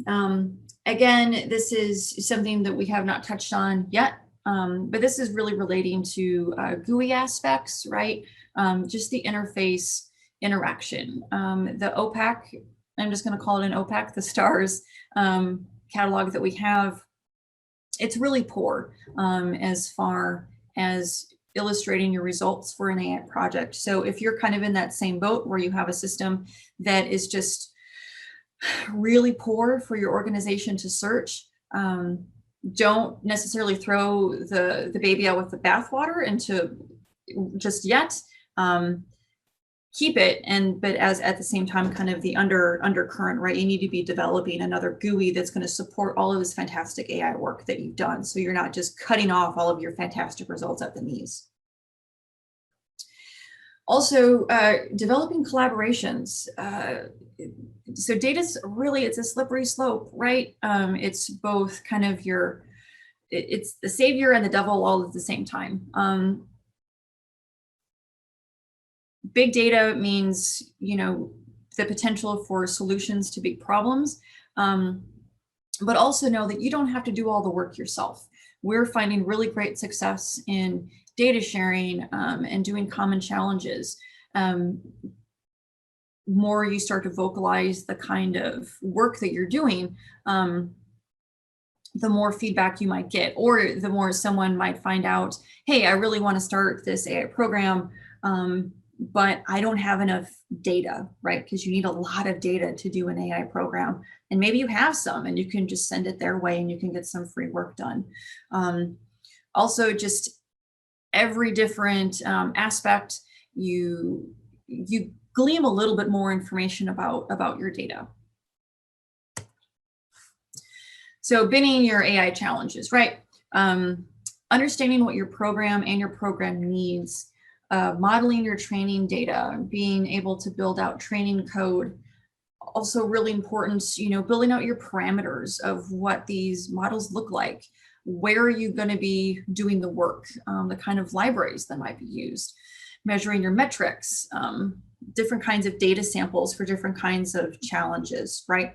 S2: Again, this is something that we have not touched on yet. but this is really relating to GUI aspects, right? Just the interface interaction. The OPAC, I'm just going to call it an OPAC, the STARS catalog that we have, it's really poor as far as illustrating your results for an AI project. So if you're kind of in that same boat where you have a system that is just really poor for your organization to search, don't necessarily throw the baby out with the bathwater into just yet. Keep it, but as at the same time, kind of the undercurrent, right? You need to be developing another GUI that's going to support all of this fantastic AI work that you've done. So you're not just cutting off all of your fantastic results at the knees. Also, developing collaborations. So data's really, it's a slippery slope, right? It's both kind of it's the savior and the devil all at the same time. Big data means, the potential for solutions to big problems, but also know that you don't have to do all the work yourself. We're finding really great success in data sharing and doing common challenges. More you start to vocalize the kind of work that you're doing, the more feedback you might get, or the more someone might find out, hey, I really want to start this AI program, but I don't have enough data, right? Because you need a lot of data to do an AI program. And maybe you have some and you can just send it their way and you can get some free work done. Also, just every different aspect, you glean a little bit more information about your data. So binning your AI challenges, right? Understanding what your program and your program needs, modeling your training data, being able to build out training code. Also really important, building out your parameters of what these models look like. Where are you going to be doing the work? The kind of libraries that might be used. Measuring your metrics, different kinds of data samples for different kinds of challenges, right?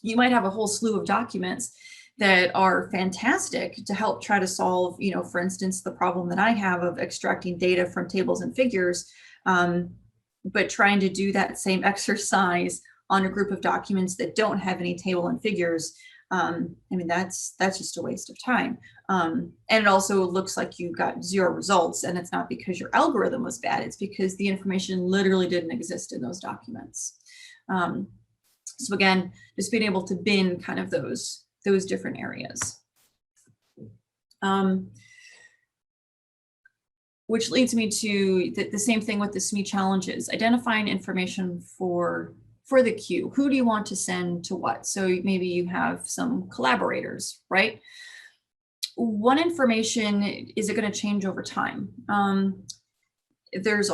S2: You might have a whole slew of documents that are fantastic to help try to solve, for instance, the problem that I have of extracting data from tables and figures, but trying to do that same exercise on a group of documents that don't have any table and figures. That's just a waste of time. And it also looks like you got zero results, and it's not because your algorithm was bad, it's because the information literally didn't exist in those documents. So again, just being able to bin kind of those different areas. Which leads me to the same thing with the SME challenges, identifying information for the queue. Who do you want to send to what? So maybe you have some collaborators, right? What information is it going to change over time? There's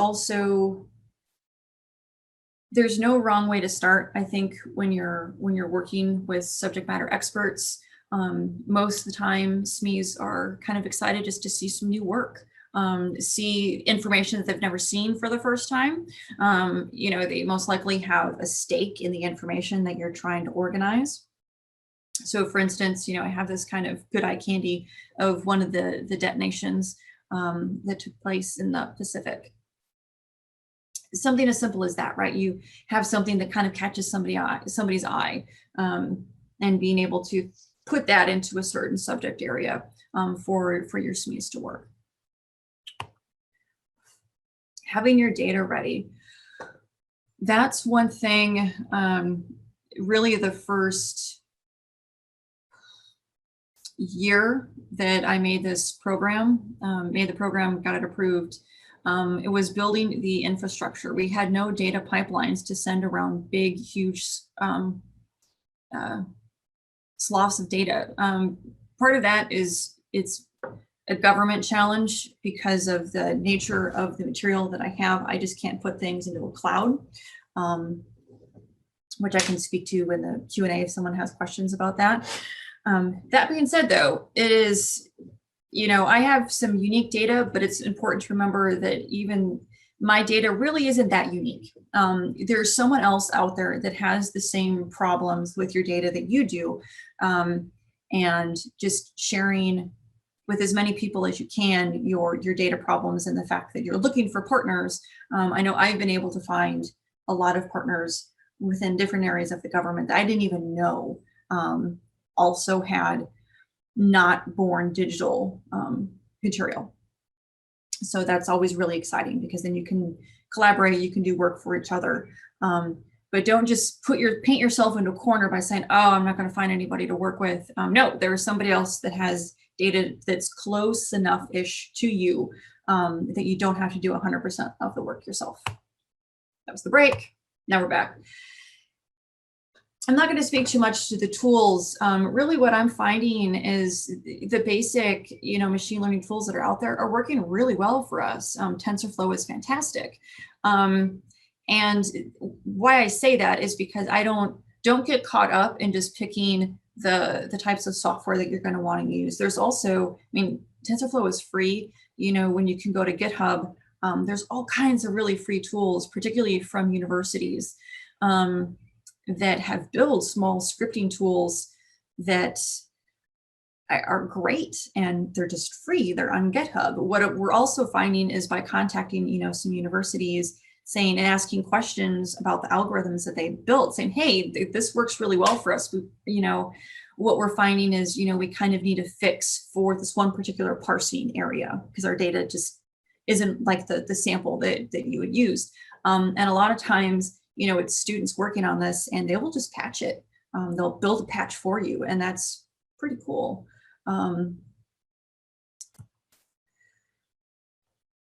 S2: no wrong way to start. I think when you're working with subject matter experts, most of the time SMEs are kind of excited just to see some new work. See information that they've never seen for the first time. They most likely have a stake in the information that you're trying to organize. So for instance, I have this kind of good eye candy of one of the detonations that took place in the Pacific. Something as simple as that, right? You have something that kind of catches somebody's eye, and being able to put that into a certain subject area for your SMEs to work. Having your data ready. That's one thing, really the first year that I made this program, got it approved. It was building the infrastructure. We had no data pipelines to send around big, huge sloughs of data. Part of that is it's a government challenge because of the nature of the material that I have. I just can't put things into a cloud, which I can speak to in the Q&A if someone has questions about that. That being said, though, it is, I have some unique data, but it's important to remember that even my data really isn't that unique. There's someone else out there that has the same problems with your data that you do, and just sharing with as many people as you can your data problems and the fact that you're looking for partners. I know I've been able to find a lot of partners within different areas of the government that I didn't even know also had not born digital material. So that's always really exciting, because then you can collaborate, you can do work for each other. But don't just paint yourself into a corner by saying, oh, I'm not going to find anybody to work with. No, there's somebody else that has data that's close enough-ish to you that you don't have to do 100% of the work yourself. That was the break. Now we're back. I'm not going to speak too much to the tools. Really what I'm finding is the basic, machine learning tools that are out there are working really well for us. TensorFlow is fantastic. And why I say that is because I don't get caught up in just picking the types of software that you're going to want to use. There's also, TensorFlow is free. When you can go to GitHub, there's all kinds of really free tools, particularly from universities that have built small scripting tools that are great, and they're just free. They're on GitHub. What we're also finding is by contacting, some universities, saying and asking questions about the algorithms that they built, saying, hey, this works really well for us. What we're finding is, we kind of need a fix for this one particular parsing area, because our data just isn't like the sample that you would use. And a lot of times, it's students working on this, and they will just patch it. They'll build a patch for you, and that's pretty cool.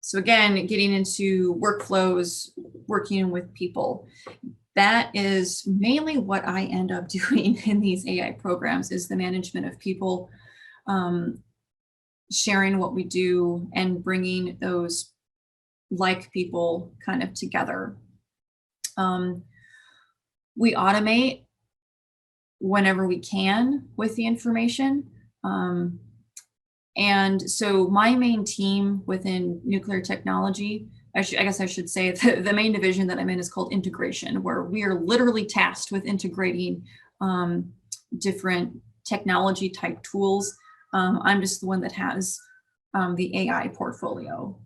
S2: So again, getting into workflows, working with people, that is mainly what I end up doing in these AI programs, is the management of people, sharing what we do and bringing those like people kind of together. We automate whenever we can with the information. And so my main team within nuclear technology, I guess I should say the main division that I'm in is called integration, where we are literally tasked with integrating different technology type tools. I'm just the one that has the AI portfolio.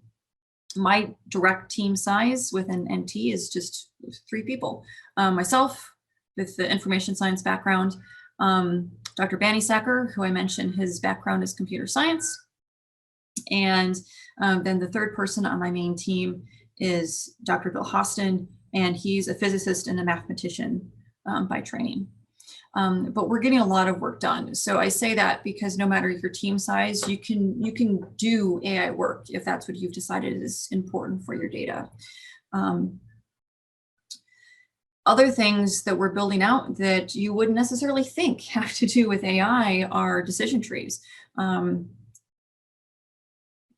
S2: My direct team size within NT is just 3 people. Myself with the information science background, Dr. Bannisacker, who I mentioned, his background is computer science. And then the third person on my main team is Dr. Bill Hostin, and he's a physicist and a mathematician by training. But we're getting a lot of work done. So I say that because no matter your team size, you can do AI work if that's what you've decided is important for your data. Other things that we're building out that you wouldn't necessarily think have to do with AI are decision trees.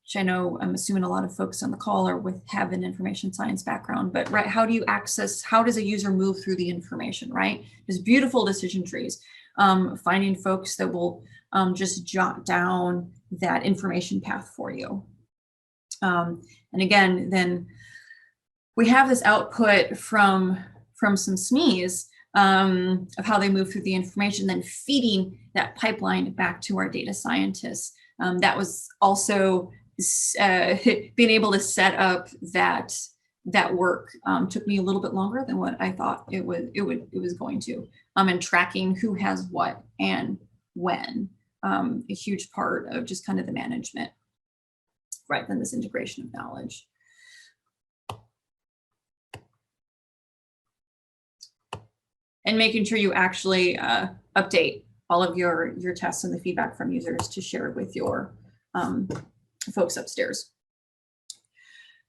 S2: Which I know, I'm assuming a lot of folks on the call have an information science background, but right, how does a user move through the information, right? There's beautiful decision trees, finding folks that will just jot down that information path for you. And again, then we have this output from some SMEs of how they move through the information, then feeding that pipeline back to our data scientists. That was also being able to set up that work took me a little bit longer than what I thought it was going to. And tracking who has what and when, a huge part of just kind of the management, right? Then this integration of knowledge. And making sure you actually update all of your tests and the feedback from users to share with your folks upstairs.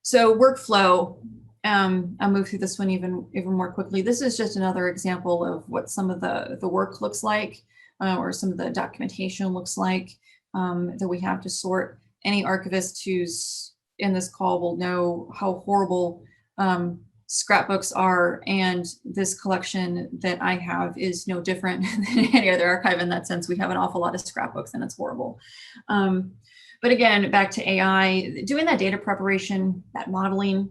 S2: So workflow, I'll move through this one even more quickly. This is just another example of what some of the work looks like, or some of the documentation looks like that we have to sort. Any archivist who's in this call will know how horrible scrapbooks are, and this collection that I have is no different than any other archive in that sense. We have an awful lot of scrapbooks, and it's horrible. But again, back to AI, doing that data preparation, that modeling,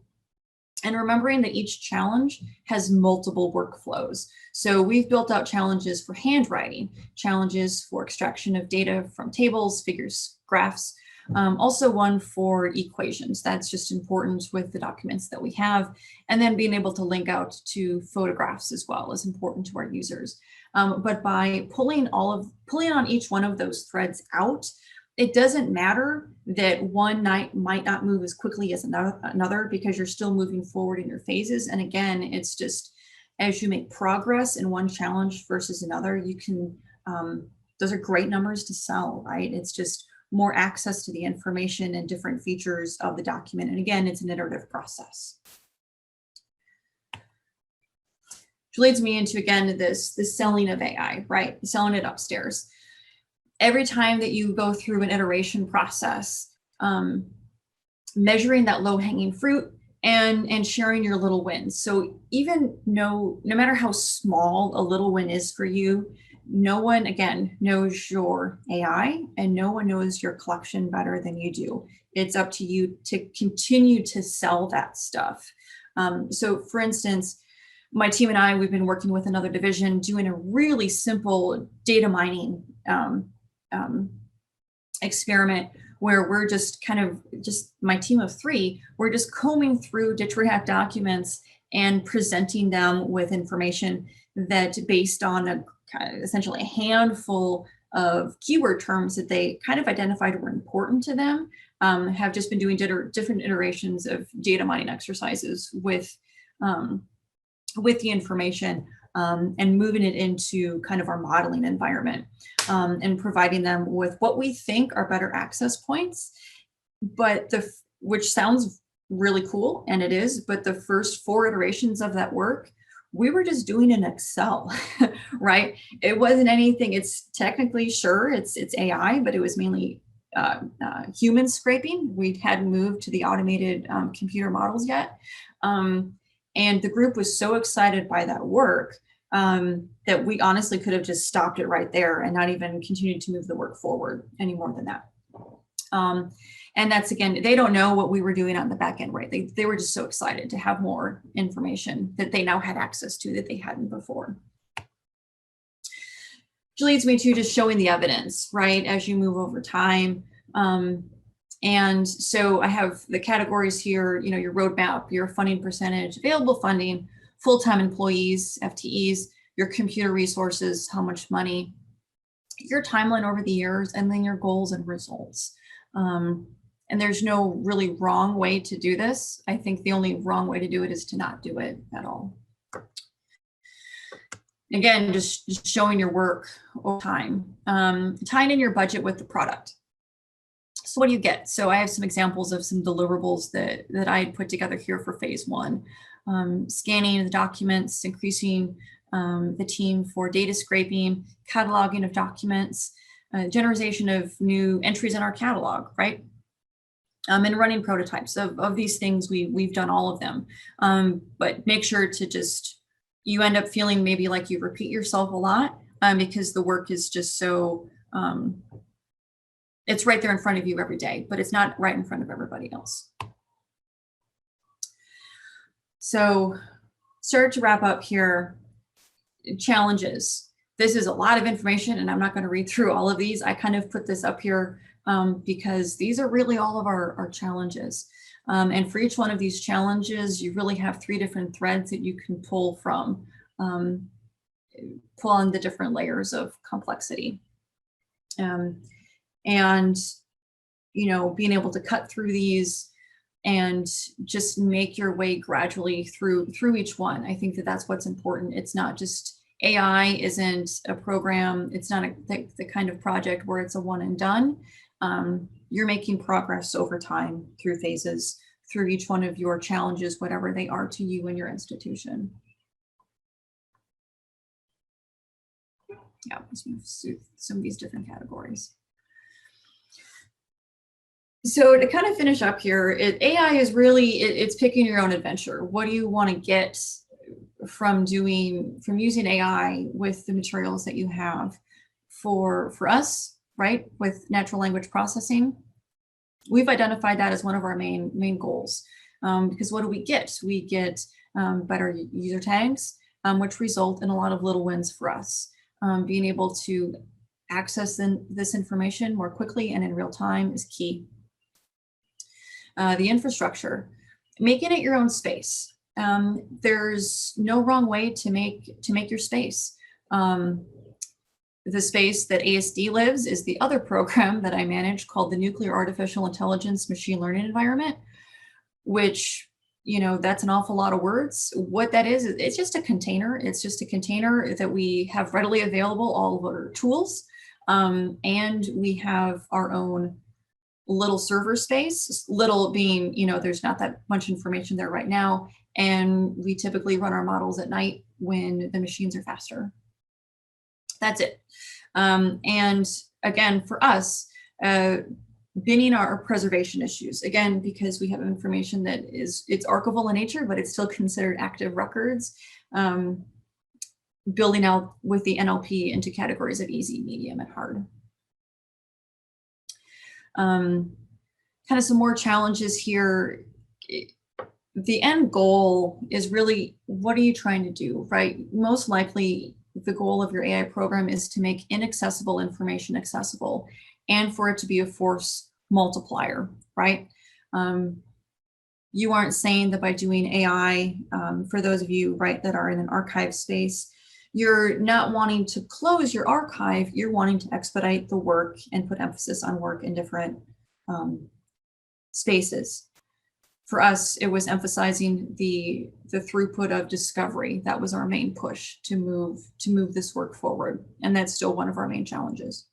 S2: And remembering that each challenge has multiple workflows. So we've built out challenges for handwriting, challenges for extraction of data from tables, figures, graphs, also one for equations. That's just important with the documents that we have. And then being able to link out to photographs as well is important to our users. But by pulling on each one of those threads out, it doesn't matter that one night might not move as quickly as another because you're still moving forward in your phases. And again, it's just as you make progress in one challenge versus another, you can, those are great numbers to sell, right? It's just more access to the information and different features of the document. And again, it's an iterative process. Which leads me into, again, this selling of AI, right? Selling it upstairs. Every time that you go through an iteration process, measuring that low-hanging fruit and sharing your little wins. So even no matter how small a little win is for you, no one, again, knows your AI and no one knows your collection better than you do. It's up to you to continue to sell that stuff. So for instance, my team and I, we've been working with another division doing a really simple data mining experiment where we're just my team of 3, we're just combing through Ditch React documents and presenting them with information that based on essentially a handful of keyword terms that they kind of identified were important to them, have just been doing different iterations of data mining exercises with the information and moving it into kind of our modeling environment and providing them with what we think are better access points, but which sounds really cool, and it is, but the first 4 iterations of that work, we were just doing in Excel, right? It wasn't anything, it's technically, sure, it's AI, but it was mainly human scraping. We hadn't moved to the automated computer models yet. And the group was so excited by that work that we honestly could have just stopped it right there and not even continued to move the work forward any more than that. And that's, again, they don't know what we were doing on the back end, right? They were just so excited to have more information that they now had access to that they hadn't before. Which leads me to just showing the evidence, right, as you move over time. And so I have the categories here, your roadmap, your funding percentage, available funding, full-time employees, FTEs, your computer resources, how much money, your timeline over the years, and then your goals and results. And there's no really wrong way to do this. I think the only wrong way to do it is to not do it at all. Again, just showing your work over time, tying in your budget with the product. So what do you get? So I have some examples of some deliverables that I had put together here for phase 1. Scanning the documents, increasing the team for data scraping, cataloging of documents, generation of new entries in our catalog, right? And running prototypes of these things. We've done all of them, but make sure to you end up feeling maybe like you repeat yourself a lot because the work is just so, it's right there in front of you every day, but it's not right in front of everybody else. So start to wrap up here, challenges. This is a lot of information and I'm not going to read through all of these. I kind of put this up here because these are really all of our challenges. And for each one of these challenges, you really have 3 different threads that you can pull from, pull on the different layers of complexity. And, being able to cut through these and just make your way gradually through each one. I think that's what's important. It's not just AI isn't a program. It's not the kind of project where it's a one and done. You're making progress over time through phases, through each one of your challenges, whatever they are to you and your institution. Yeah, let's move through some of these different categories. So to kind of finish up here, AI is really, it's picking your own adventure. What do you want to get from using AI with the materials that you have? For us, right, with natural language processing, we've identified that as one of our main goals. Because what do we get? We get better user tags, which result in a lot of little wins for us. Being able to access this information more quickly and in real time is key. The infrastructure, making it your own space. There's no wrong way to make your space. The space that ASD lives is the other program that I manage called the Nuclear Artificial Intelligence Machine Learning Environment, which, you know, that's an awful lot of words. What that is, it's just a container. It's just a container that we have readily available, all of our tools. And we have our own little server space, little being, you know, there's not that much information there right now. And we typically run our models at night when the machines are faster. That's it. And again, for us, binning our preservation issues, again, because we have information that it's archival in nature, but it's still considered active records, building out with the NLP into categories of easy, medium, and hard. Kind of some more challenges here. The end goal is really, what are you trying to do, right? Most likely, the goal of your AI program is to make inaccessible information accessible and for it to be a force multiplier, right? You aren't saying that by doing AI, for those of you, right, that are in an archive space, you're not wanting to close your archive, you're wanting to expedite the work and put emphasis on work in different spaces. For us, it was emphasizing the throughput of discovery. That was our main push to move this work forward. And that's still one of our main challenges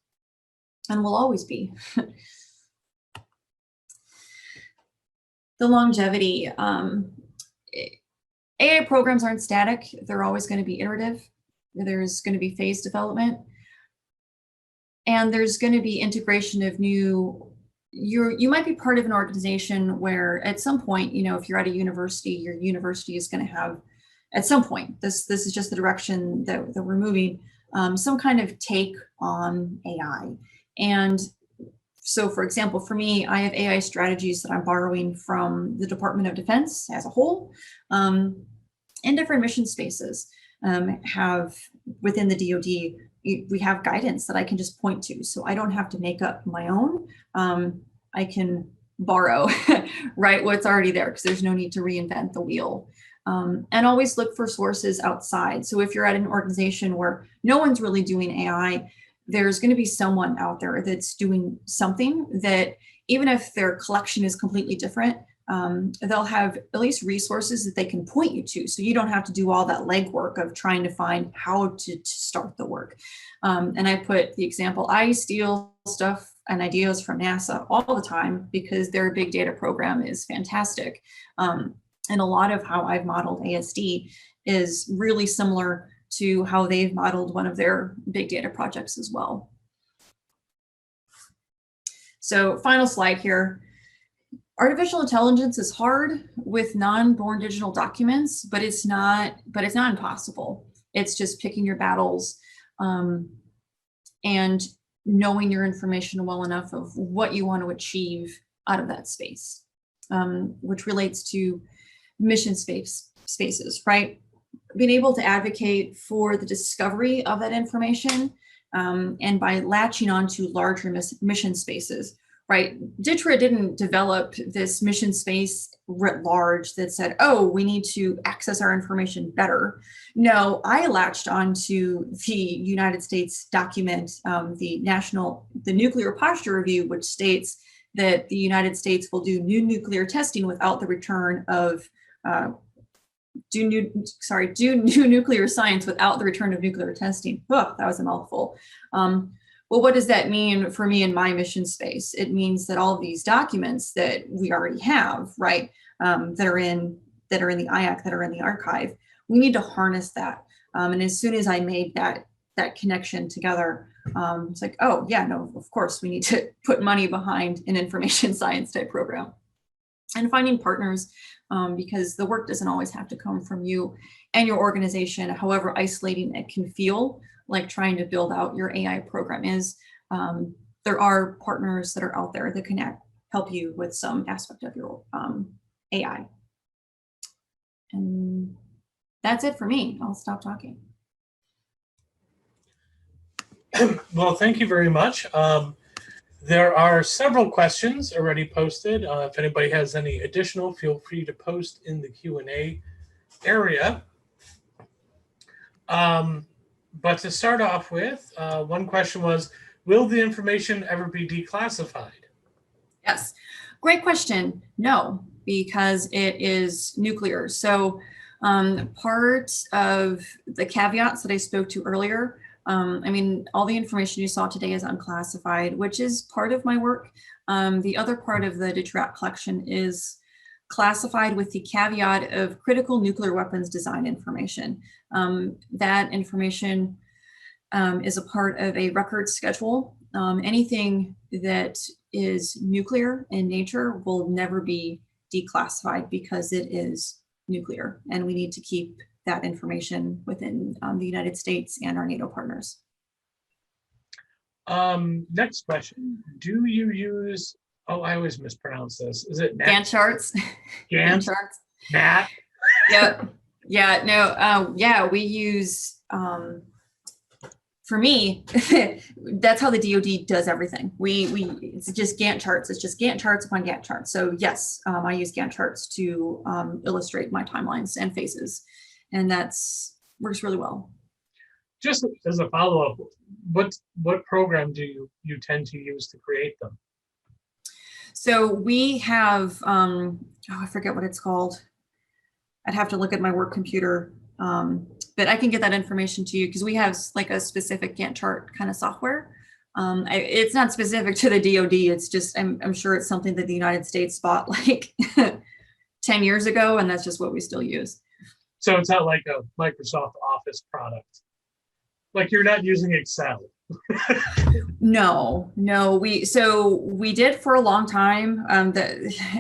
S2: and will always be. The longevity. AI programs aren't static. They're always going to be iterative. There's going to be phase development. And there's going to be integration of new. You might be part of an organization where at some point, you know, if you're at a university, your university is going to have, at some point, this is just the direction that we're moving, some kind of take on AI. And so, for example, for me, I have AI strategies that I'm borrowing from the Department of Defense as a whole, in different mission spaces. Have within the DoD, we have guidance that I can just point to, so I don't have to make up my own. I can borrow, right, what's already there, because there's no need to reinvent the wheel. And always look for sources outside. So if you're at an organization where no one's really doing AI, there's going to be someone out there that's doing something that, even if their collection is completely different, they'll have at least resources that they can point you to. So you don't have to do all that legwork of trying to find how to start the work. And I put the example, I steal stuff and ideas from NASA all the time because their big data program is fantastic. And a lot of how I've modeled ASD is really similar to how they've modeled one of their big data projects as well. So final slide here. Artificial intelligence is hard with non-born digital documents, but it's not impossible. It's just picking your battles and knowing your information well enough of what you want to achieve out of that space, which relates to mission spaces, right? Being able to advocate for the discovery of that information and by latching onto larger mission spaces, right? DITRA didn't develop this mission space writ large that said, oh, we need to access our information better. No, I latched onto the United States document, the Nuclear Posture Review, which states that the United States will do new nuclear testing without the return of do new nuclear science without the return of nuclear testing. Oh, that was a mouthful. Well, what does that mean for me in my mission space? It means that all of these documents that we already have, right, that are in the IAC, that are in the archive, we need to harness that. And as soon as I made that connection together, it's like, oh yeah, no, of course we need to put money behind an information science type program. And finding partners, because the work doesn't always have to come from you and your organization, however isolating it can feel, like trying to build out your AI program is. There are partners that are out there that can help you with some aspect of your AI. And that's it for me. I'll stop talking.
S1: Well, thank you very much. There are several questions already posted. If anybody has any additional, feel free to post in the Q&A area. But to start off with, one question was, will the information ever be declassified?
S2: Yes, great question. No, because it is nuclear. So part of the caveats that I spoke to earlier, I mean, all the information you saw today is unclassified, which is part of my work. The other part of the digital rat collection is classified with the caveat of critical nuclear weapons design information. That information is a part of a record schedule. Anything that is nuclear in nature will never be declassified because it is nuclear, and we need to keep that information within the United States and our NATO partners.
S1: Next question. Do you use, oh, I always mispronounce this. Is it
S2: Gantt charts?
S1: Gantt
S2: charts.
S1: Nat?
S2: Yep. Yeah, no, yeah, we use, for me, that's how the DoD does everything. It's just Gantt charts. It's just Gantt charts upon Gantt charts. So yes, I use Gantt charts to illustrate my timelines and phases, and that's works really well.
S1: Just as a follow-up, what program do you tend to use to create them?
S2: So we have, oh, I forget what it's called. I'd have to look at my work computer. But I can get that information to you because we have like a specific Gantt chart kind of software. It's not specific to the DoD. It's just, I'm sure it's something that the United States bought like 10 years ago, and that's just what we still use.
S1: So it's not like a Microsoft Office product. Like you're not using Excel.
S2: No, we did for a long time.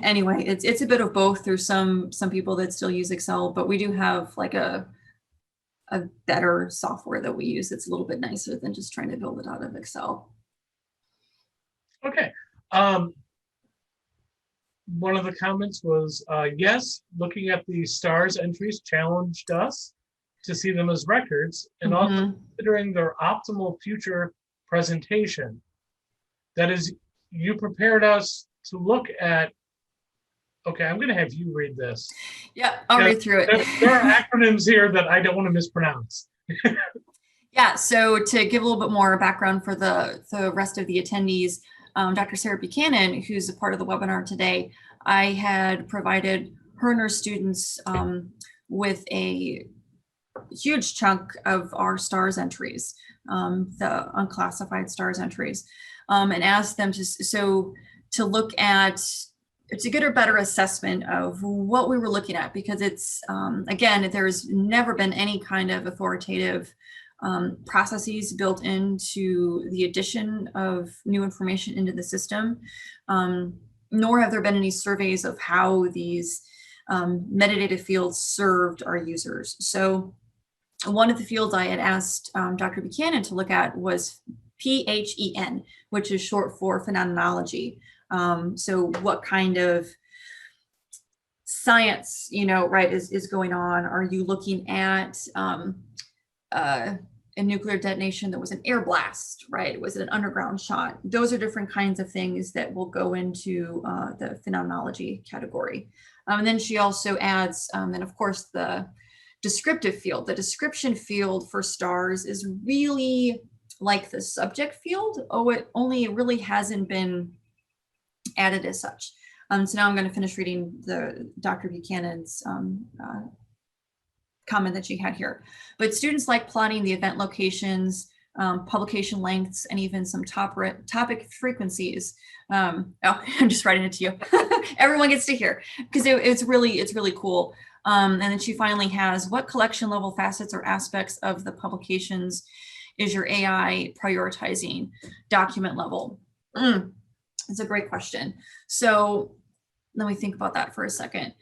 S2: Anyway, it's a bit of both. There's some people that still use Excel, but we do have like a better software that we use. It's a little bit nicer than just trying to build it out of Excel.
S1: Okay. One of the comments was, yes, looking at the STARS entries challenged us to see them as records and also considering their optimal future presentation. That is, you prepared us to look at, okay, I'm going to have you read this.
S2: Yeah, I'll read through it.
S1: There are acronyms here that I don't want to mispronounce.
S2: Yeah, so to give a little bit more background for the rest of the attendees, Dr. Sarah Buchanan, who's a part of the webinar today, I had provided her and her students with a huge chunk of our STARS entries, the unclassified STARS entries, and asked them to look at, to get a better assessment of what we were looking at, because it's, again, there's never been any kind of authoritative processes built into the addition of new information into the system, nor have there been any surveys of how these metadata fields served our users. So one of the fields I had asked Dr. Buchanan to look at was PHEN, which is short for phenomenology. So what kind of science, right, is going on? Are you looking at a nuclear detonation that was an air blast, right? Was it an underground shot? Those are different kinds of things that will go into the phenomenology category. And then she also adds, and of course, the descriptive field. The description field for STARS is really like the subject field. It really hasn't been added as such. So now I'm going to finish reading the Dr. Buchanan's comment that she had here. But students like plotting the event locations, publication lengths, and even some topic frequencies. Oh, I'm just writing it to you. Everyone gets to hear, because it's really cool. And then she finally has, what collection level facets or aspects of the publications is your AI prioritizing? Document level. It's a great question. So let me think about that for a second.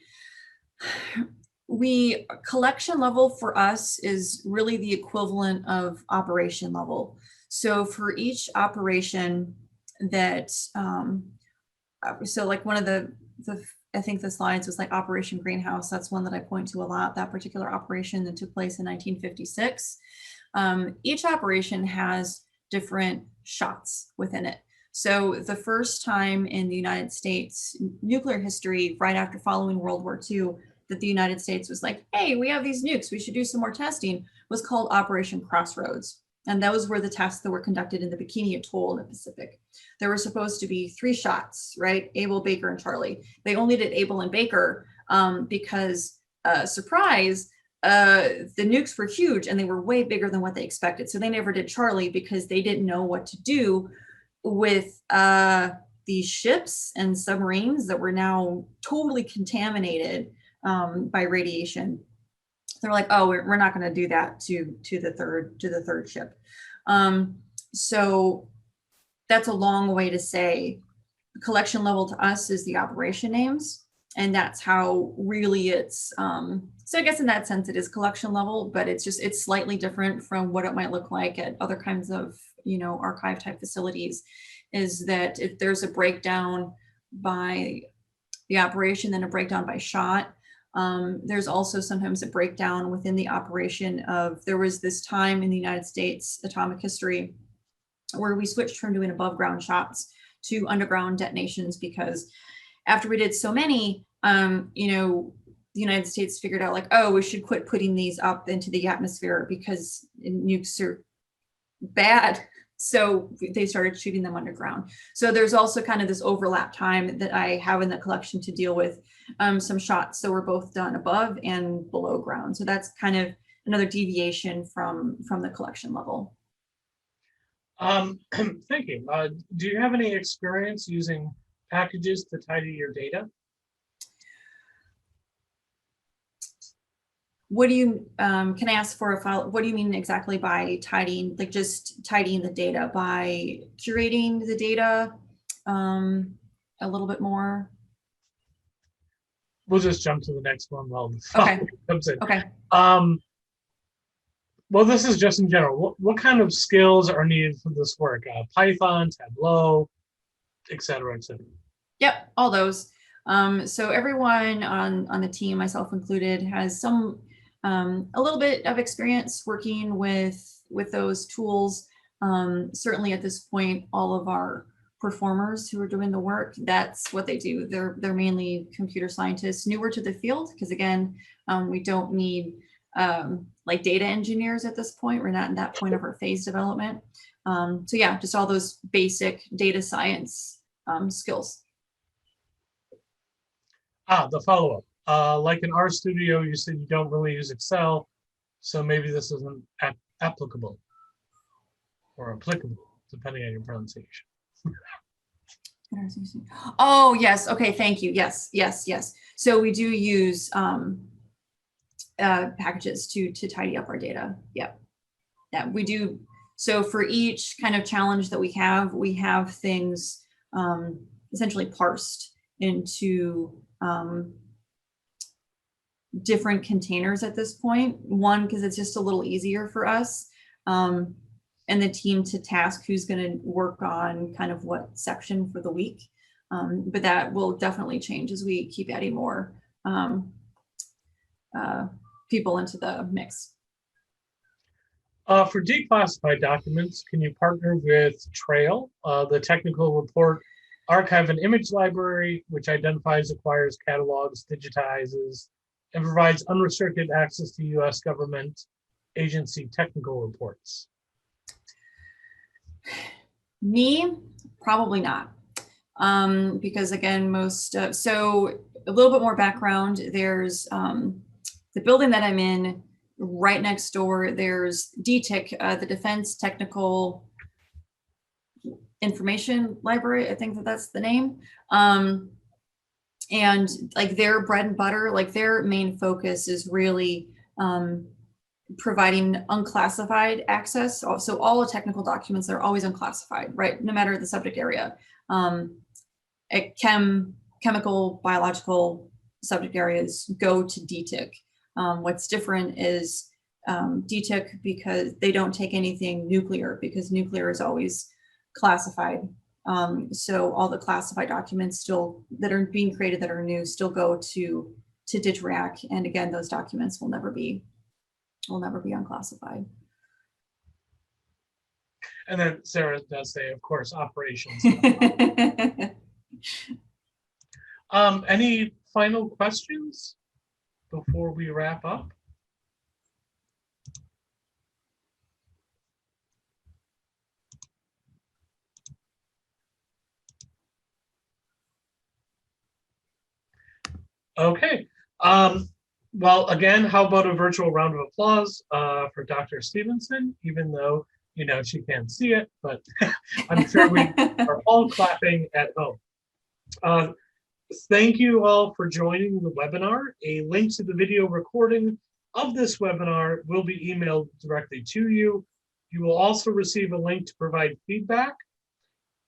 S2: Collection level for us is really the equivalent of operation level. So for each operation that, so like one of the I think the slides was like Operation Greenhouse. That's one that I point to a lot, that particular operation that took place in 1956. Each operation has different shots within it. So the first time in the United States nuclear history, right after following World War II, that the United States was like, hey, we have these nukes, we should do some more testing, was called Operation Crossroads. And those were the tests that were conducted in the Bikini Atoll in the Pacific. There were supposed to be 3 shots, right? Able, Baker, and Charlie. They only did Able and Baker because, surprise, the nukes were huge and they were way bigger than what they expected. So they never did Charlie because they didn't know what to do with these ships and submarines that were now totally contaminated by radiation. They're like, oh, we're not going to do that to the third ship. So that's a long way to say collection level to us is the operation names. And that's how really it's, so I guess in that sense it is collection level, but it's slightly different from what it might look like at other kinds of, archive type facilities, is that if there's a breakdown by the operation, then a breakdown by shot. There's also sometimes a breakdown within the operation of, there was this time in the United States atomic history where we switched from doing above ground shots to underground detonations, because after we did so many, the United States figured out like, oh, we should quit putting these up into the atmosphere because nukes are bad. So they started shooting them underground. So there's also kind of this overlap time that I have in the collection to deal with some shots. So we're both done above and below ground. So that's kind of another deviation from the collection level.
S1: Thank you. Do you have any experience using packages to tidy your data?
S2: What do you, can I ask for a file? What do you mean exactly by tidying, like just tidying the data, by curating the data a little bit more?
S1: We'll just jump to the next one while the
S2: Okay.
S1: comes in.
S2: Okay.
S1: Well, this is just in general. What kind of skills are needed for this work? Python, Tableau, et cetera, et cetera.
S2: Yep, all those. So everyone on the team, myself included, has some a little bit of experience working with those tools. Certainly at this point, all of our performers who are doing the work, that's what they do. They're mainly computer scientists, newer to the field, because again, we don't need like data engineers at this point. We're not in that point of our phase development. So yeah, just all those basic data science skills.
S1: The follow-up. Like in RStudio, you said you don't really use Excel, so maybe this isn't applicable or applicable, depending on your pronunciation.
S2: Oh, yes. Okay, thank you. Yes. So we do use packages to tidy up our data. Yep. Yeah, we do. So for each kind of challenge that we have things essentially parsed into different containers at this point. One, because it's just a little easier for us and the team to task who's going to work on kind of what section for the week. But that will definitely change as we keep adding more people into the mix.
S1: For declassified documents, can you partner with Trail, the technical report archive and image library, which identifies, acquires, catalogs, digitizes, and provides unrestricted access to U.S. government agency technical reports?
S2: Me, probably not. Because again, so a little bit more background, there's the building that I'm in, right next door, there's DTIC, the Defense Technical Information Library, I think that's the name. And like their bread and butter, like their main focus is really providing unclassified access. So all the technical documents are always unclassified, right? No matter the subject area. Chemical, biological subject areas go to DTIC. What's different is DTIC, because they don't take anything nuclear, because nuclear is always classified So all the classified documents still that are being created that are new still go to DigRack. And again, those documents will never be unclassified.
S1: And then Sarah does say, of course, operations. Any final questions before we wrap up? Okay. Well, again, how about a virtual round of applause for Dr. Stevenson, even though, you know, she can't see it, but I'm sure we are all clapping at home. Thank you all for joining the webinar. A link to the video recording of this webinar will be emailed directly to you. You will also receive a link to provide feedback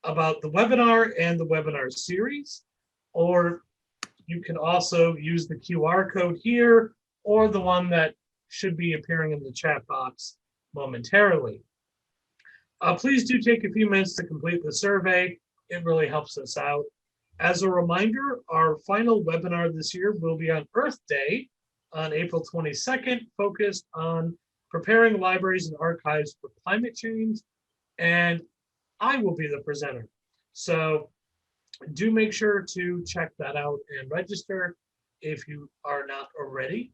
S1: about the webinar and the webinar series, or you can also use the QR code here or the one that should be appearing in the chat box momentarily. Please do take a few minutes to complete the survey. It really helps us out. As a reminder, our final webinar this year will be on Earth Day on April 22nd, focused on preparing libraries and archives for climate change, and I will be the presenter. So do make sure to check that out and register if you are not already.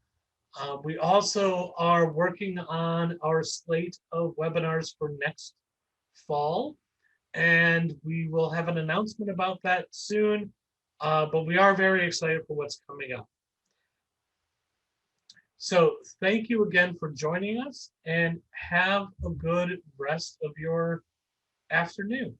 S1: We also are working on our slate of webinars for next fall, and we will have an announcement about that soon, but we are very excited for what's coming up. So thank you again for joining us, and have a good rest of your afternoon.